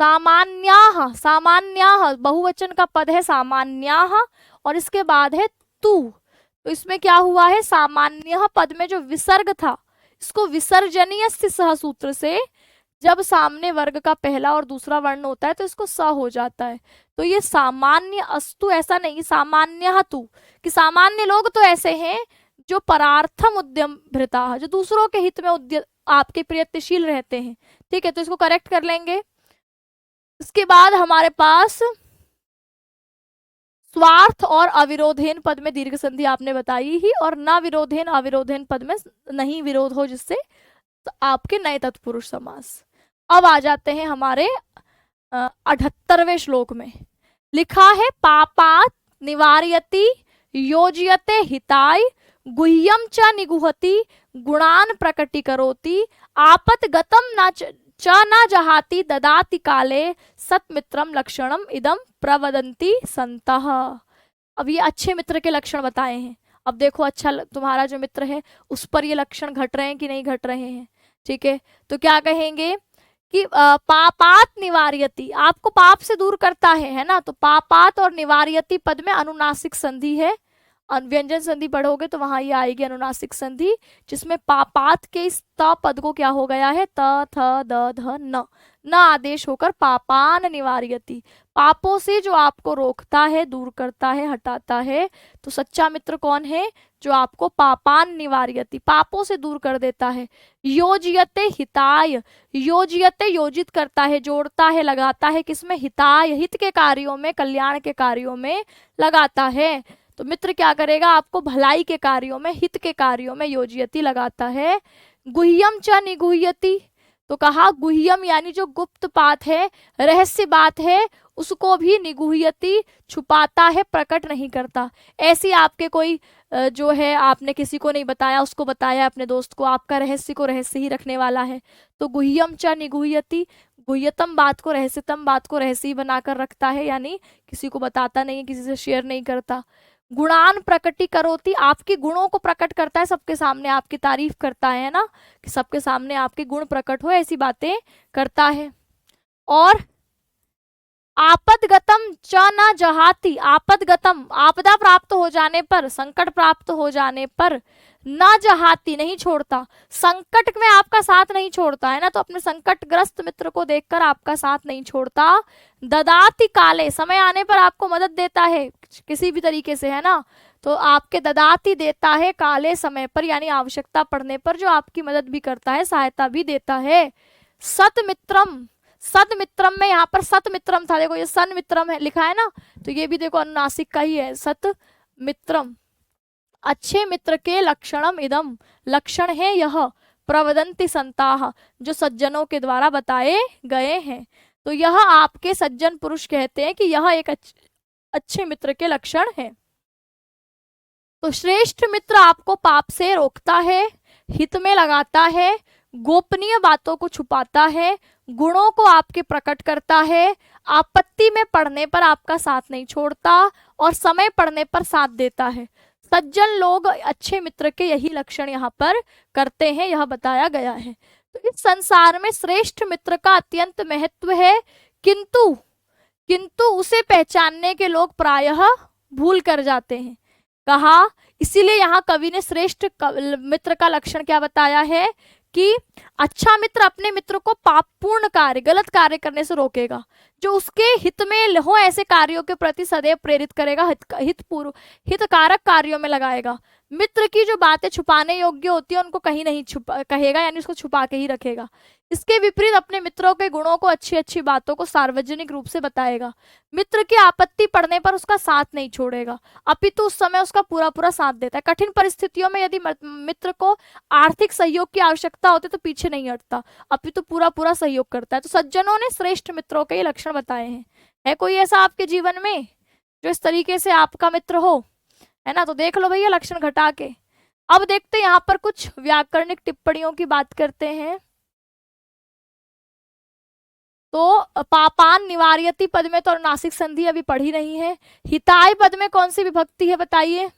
सामान्याः, सामान्याः बहुवचन का पद है सामान्याः, और इसके बाद है तु। तो इसमें क्या हुआ है, सामान्य पद में जो विसर्ग था इसको विसर्जनीय सह सूत्र से, जब सामने वर्ग का पहला और दूसरा वर्ण होता है तो इसको स हो जाता है। तो ये सामान्य अस्तु ऐसा नहीं, सामान्य तु, कि सामान्य लोग तो ऐसे हैं जो परार्थम उद्यम भृता, जो दूसरों के हित में आपके प्रयत्नशील रहते हैं। ठीक है, तो इसको करेक्ट कर लेंगे। इसके बाद हमारे पास स्वार्थ और अविरोधेन पद में दीर्घ संधि आपने बताई ही, और न विरोधेन अविरोधेन पद में नहीं विरोध हो जिससे, तो आपके नए तत्पुरुष समास। अब आ जाते हैं हमारे 78वें श्लोक में। लिखा है पापात निवारयति योजयते हिताय गुह्यम च निगुहति गुणान प्रकटीकरोति आपतगतम च न जहाति ददाति काले सत्मित्रम लक्षणम इदम प्रवदन्ति संतः। अब ये अच्छे मित्र के लक्षण बताए हैं। अब देखो अच्छा तुम्हारा जो मित्र है उस पर ये लक्षण घट रहे हैं कि नहीं घट रहे हैं। ठीक है, तो क्या कहेंगे कि पापात निवार्यति, आपको पाप से दूर करता है ना। तो पापात और निवार्यति पद में अनुनासिक संधि है। व्यंजन संधि पढ़ोगे तो वहां ये आएगी अनुनासिक संधि, जिसमें पापात के इस त पद को क्या हो गया है, त थ द ध न आदेश होकर पापान निवार्यति, पापों से जो आपको रोकता है, दूर करता है, हटाता है। तो सच्चा मित्र कौन है, जो आपको पापान निवार्यति, पापों से दूर कर देता है। योजयते हिताय, योजयते योजित करता है, जोड़ता है, लगाता है, किसमें, हिताय, हित के कार्यों में, कल्याण के कार्यों में लगाता है। तो मित्र क्या करेगा, आपको भलाई के कार्यों में, हित के कार्यों में योजयति लगाता है। गुह्यम च निगुह्यति, तो कहा गुह्यम यानी जो गुप्त बात है, रहस्य बात है, उसको भी निगुह्यति छुपाता है, प्रकट नहीं करता। ऐसी आपके कोई जो है आपने किसी को नहीं बताया, उसको बताया अपने दोस्त को, आपका रहस्य को रहस्य ही रखने वाला है। तो गुह्यम च निगुह्यति, गुह्यतम बात को, रहस्यतम बात को रहस्य ही बनाकर रखता है, यानी किसी को बताता नहीं है, किसी से शेयर नहीं करता। गुणान प्रकटी करोति, आपके गुणों को प्रकट करता है सबके सामने, आपकी तारीफ करता है ना, कि सबके सामने आपके गुण प्रकट हो, ऐसी बातें करता है। और आपदगतम च न जहाति, आपदगतम, आपदा प्राप्त हो जाने पर, संकट प्राप्त हो जाने पर, न जहाति नहीं छोड़ता, संकट में आपका साथ नहीं छोड़ता है ना। तो अपने संकटग्रस्त मित्र को देखकर आपका साथ नहीं छोड़ता। ददाति काले, समय आने पर आपको मदद देता है किसी भी तरीके से, है ना। तो आपके ददाति देता है काले, समय पर, यानी आवश्यकता पड़ने पर जो आपकी मदद भी करता है, सहायता भी देता है। सतमित्रम, सतमित्रम में यहाँ पर सतमित्रम था, देखो ये सन्मित्रम है लिखा है ना, तो ये भी देखो अनुनासिक का ही है, सतमित्रम, अच्छे मित्र के लक्षणम इदम, लक्षण है यह, प्रवदन्ति संताः, जो सज्जनों के द्वारा बताए गए हैं। तो यह आपके सज्जन पुरुष कहते हैं कि यह एक अच्छे मित्र के लक्षण है। तो श्रेष्ठ मित्र आपको पाप से रोकता है, हित में लगाता है, गोपनीय बातों को छुपाता है, गुणों को आपके प्रकट करता है, आपत्ति में पड़ने पर आपका साथ नहीं छोड़ता, और समय पड़ने पर साथ देता है। सज्जन लोग अच्छे मित्र के यही लक्षण यहाँ पर करते हैं, यह बताया गया है। तो इस संसार में श्रेष्ठ मित्र का अत्यंत महत्व है, किंतु किंतु उसे पहचानने के लोग प्रायः भूल कर जाते हैं। कहा, इसीलिए यहाँ कवि ने श्रेष्ठ मित्र का लक्षण क्या बताया है कि अच्छा मित्र अपने मित्र को पापपूर्ण कार्य, गलत कार्य करने से रोकेगा, जो उसके हित में हो ऐसे कार्यों के प्रति सदैव प्रेरित करेगा, हितकारक कार्यों में लगाएगा। मित्र की जो बातें छुपाने योग्य होती है उनको कहीं नहीं छुपा कहेगा, यानी उसको छुपा के ही रखेगा। इसके विपरीत अपने मित्रों के गुणों को, अच्छी अच्छी बातों को सार्वजनिक रूप से बताएगा। मित्र की आपत्ति पड़ने पर उसका साथ नहीं छोड़ेगा, अपितु उस समय उसका पूरा पूरा साथ देता है। कठिन परिस्थितियों में यदि मित्र को आर्थिक सहयोग की आवश्यकता होती तो पीछे नहीं हटता, अपितु पूरा पूरा सहयोग करता है। तो सज्जनों ने श्रेष्ठ मित्रों के लक्षण बताए हैं। है कोई ऐसा आपके जीवन में जो इस तरीके से आपका मित्र हो, है ना। तो देख लो भैया लक्षण घटा के। अब देखते हैं यहाँ पर कुछ व्याकरणिक टिप्पणियों की बात करते हैं। तो पापान निवार्यति पद में तो नासिक संधि अभी पढ़ी नहीं है। हिताय पद में कौन सी विभक्ति है बताइए।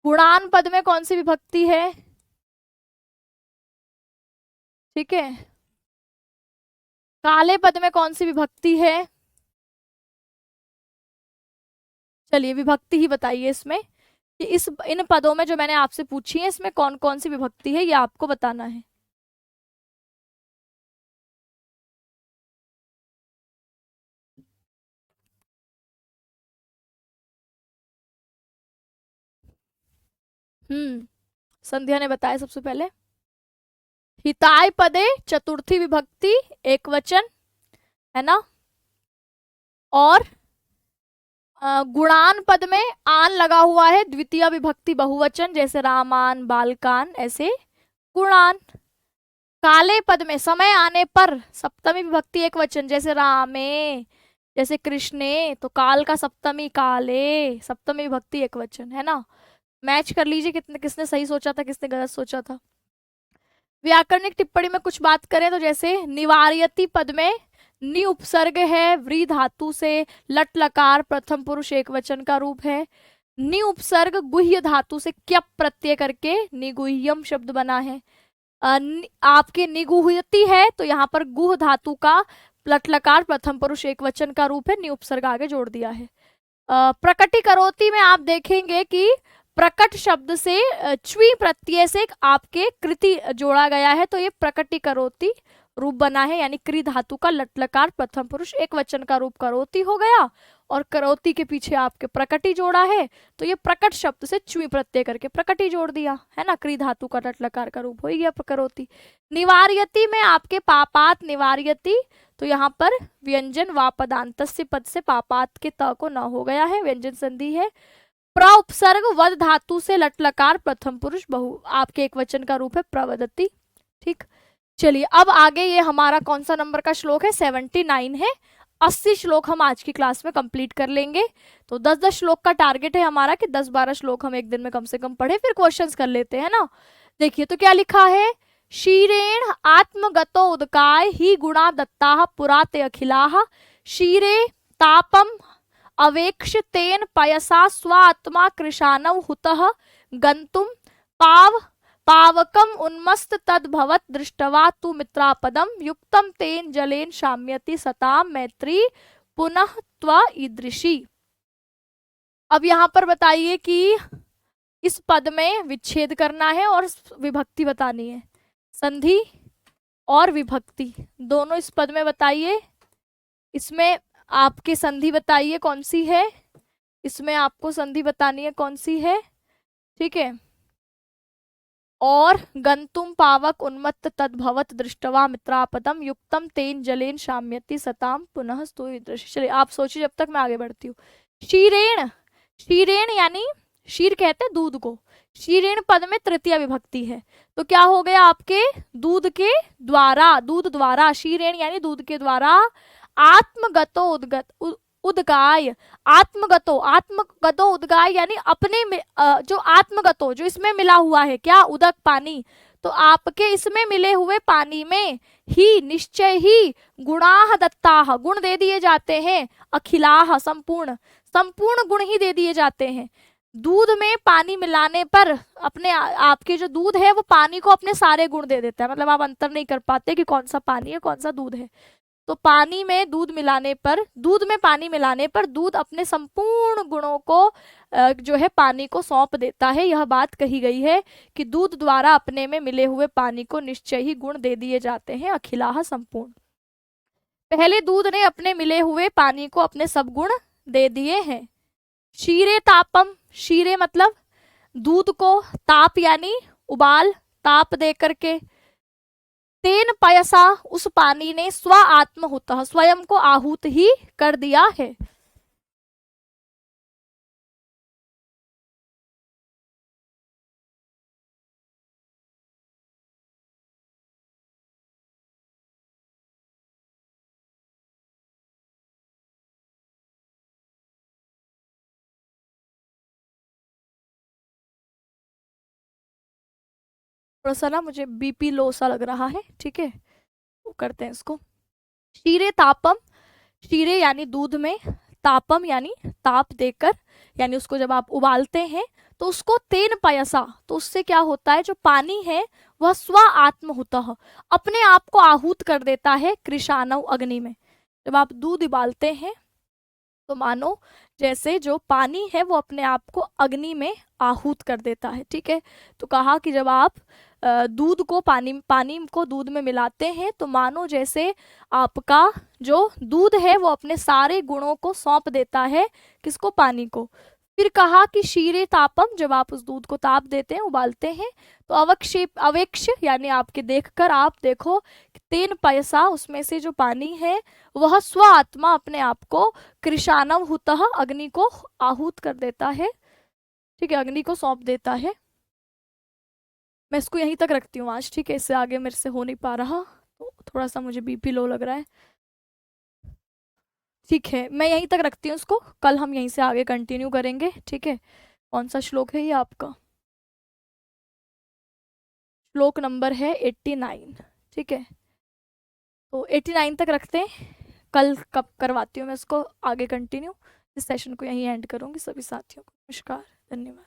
गुणान पद में कौन सी विभक्ति है, ठीक है। काले पद में कौन सी विभक्ति है, चलिए विभक्ति ही बताइए इसमें कि इन पदों में जो मैंने आपसे पूछी है इसमें कौन कौन सी विभक्ति है, ये आपको बताना है। संध्या ने बताया सबसे पहले। हिताय पदे चतुर्थी विभक्ति एक वचन, है ना। और गुणान पद में आन लगा हुआ है, द्वितीय विभक्ति बहुवचन, जैसे रामान बालकान, ऐसे गुणान। काले पद में समय आने पर सप्तमी विभक्ति एक वचन, जैसे रामे, जैसे कृष्णे, तो काल का सप्तमी काले, सप्तमी विभक्ति एक वचन, है ना। मैच कर लीजिए कितने किसने सही सोचा था किसने गलत सोचा था। व्याकरणिक टिप्पणी में कुछ बात करें तो जैसे निवार्यति पद में नि उपसर्ग है, व्री धातु से, लट लकार प्रथम पुरुष एक वचन का रूप है। नि उपसर्ग गुह्य धातु से क्यप प्रत्यय करके निगुह्यम शब्द बना है। आपके निगुह्यति है तो यहाँ पर गुह धातु का लट लकार प्रथम पुरुष एक वचन का रूप है, नि उपसर्ग आगे जोड़ दिया है। प्रकटीकरोति में आप देखेंगे कि प्रकट शब्द से च्वी प्रत्यय से आपके कृति जोड़ा गया है, तो ये प्रकटीकरोति रूप बना है, यानी क्री धातु का लट लकार प्रथम पुरुष एक वचन का रूप करोति हो गया, और करोति के पीछे आपके प्रकटी जोड़ा है, तो ये प्रकट शब्द से च्वी प्रत्यय करके प्रकटी जोड़ दिया, है ना। क्री धातु का लट लकार का रूप हो गया करोति। निवार्यति में आपके पापात निवार्यति, तो यहाँ पर व्यंजन वापदांतस्य पद से पापात के त को न हो गया है, व्यंजन संधि है। प्र उपसर्ग वद धातु से लट लकार प्रथम पुरुष बहु आपके एक वचन का रूप है प्रवदति। ठीक, चलिए अब आगे ये हमारा कौन सा नंबर का श्लोक है, 79 है। 80 श्लोक हम आज की क्लास में कंप्लीट कर लेंगे, तो 10-10 श्लोक का टारगेट है हमारा कि 10-12 श्लोक हम एक दिन में कम से कम पढ़े, फिर क्वेश्चंस कर लेते हैं ना। देखिए तो क्या लिखा है, क्षीरेण आत्मगतो उदकाय ही गुणा दत्ता पुरा ते अखिलाः क्षीरे तापम अवेक्ष तेन पयसा स्वात्मा कृशानव हुतः गंतुम पावकम उन्मस्त तद्भवत दृष्टवा तु मित्रापदम युक्तम तेन जलेन शाम्यति सताम मैत्री पुनः त्वा ईदृशी। अब यहाँ पर बताइए कि इस पद में विच्छेद करना है और विभक्ति बतानी है, संधि और विभक्ति दोनों इस पद में बताइए। इसमें आपके संधि बताइए कौन सी है, इसमें आपको संधि बतानी है कौन सी है, ठीक है। और गंतुम पावक उन्मत्त तद्भवत दृष्टवा मित्रापदम युक्तम तेन जलेन शाम्यति सताम पुनः स्तु दृश्य। चलिए आप सोचिए जब तक मैं आगे बढ़ती हूँ। क्षीरेण, क्षीरेण यानी क्षीर कहते हैं दूध को, क्षीरेण पद में तृतीय विभक्ति है, तो क्या हो गया आपके दूध के द्वारा, दूध द्वारा, क्षीरेण यानी दूध के द्वारा, आत्मगतो उदगाय, आत्मगतो उदगाय यानी अपने में जो आत्मगतो जो इसमें मिला हुआ है क्या, उदक पानी, तो आपके इसमें मिले हुए पानी में ही निश्चय ही गुणाह दत्ताह गुण दे दिए जाते हैं, अखिलाह संपूर्ण, संपूर्ण गुण ही दे दिए जाते हैं। दूध में पानी मिलाने पर अपने आपके जो दूध है वो पानी को अपने सारे गुण दे देता है, मतलब आप अंतर नहीं कर पाते कि कौन सा पानी है कौन सा दूध है। तो पानी में दूध मिलाने पर, दूध में पानी मिलाने पर दूध अपने संपूर्ण गुणों को जो है पानी को सौंप देता है। यह बात कही गई है कि दूध द्वारा अपने में मिले हुए पानी को निश्चय ही गुण दे दिए जाते हैं, अखिलाह संपूर्ण। पहले दूध ने अपने मिले हुए पानी को अपने सब गुण दे दिए हैं। क्षीरे तापम, क्षीरे मतलब दूध को, ताप यानी उबाल, ताप दे करके, तेन पयसा उस पानी ने स्व आत्म होता स्वयं को आहूत ही कर दिया है। थोड़ा सा ना मुझे बीपी लो सा लग रहा है, ठीक है, वो करते हैं इसको। क्षीरे तापम, क्षीरे यानी दूध में, तापम यानी ताप देकर, यानी उसको जब आप उबालते हैं तो उसको तेन पयसा, तो उससे क्या होता है जो पानी है वह स्व आत्म होता है, अपने आप को आहूत कर देता है, कृशानव अग्नि में। जब आप दूध उबालते हैं तो मानो जैसे जो पानी है वो अपने आप को अग्नि में आहूत कर देता है, ठीक है। तो कहा कि जब आप दूध को पानी को दूध में मिलाते हैं तो मानो जैसे आपका जो दूध है वो अपने सारे गुणों को सौंप देता है, किसको, पानी को। फिर कहा कि क्षीरे तापम, जब आप उस दूध को ताप देते हैं, उबालते हैं, तो अवक्षेप अवेक्ष यानी आपके देखकर आप देखो, तेन पैसा, उसमें से जो पानी है वह स्व आत्मा अपने आप को कृशानव हुतः, अग्नि को आहूत कर देता है। ठीक है, अग्नि को सौंप देता है। मैं इसको यहीं तक रखती हूँ आज, ठीक है, इससे आगे मेरे से हो नहीं पा रहा, तो थोड़ा सा मुझे बीपी लो लग रहा है। ठीक है, मैं यहीं तक रखती हूँ इसको, कल हम यहीं से आगे कंटिन्यू करेंगे। ठीक है, कौन सा श्लोक है ये आपका? श्लोक नंबर है 89। ठीक है, तो 89 तक रखते हैं, कल कब करवाती हूँ मैं इसको आगे कंटिन्यू। इस सेशन को यहीं एंड करूँगी। सभी साथियों को नमस्कार, धन्यवाद।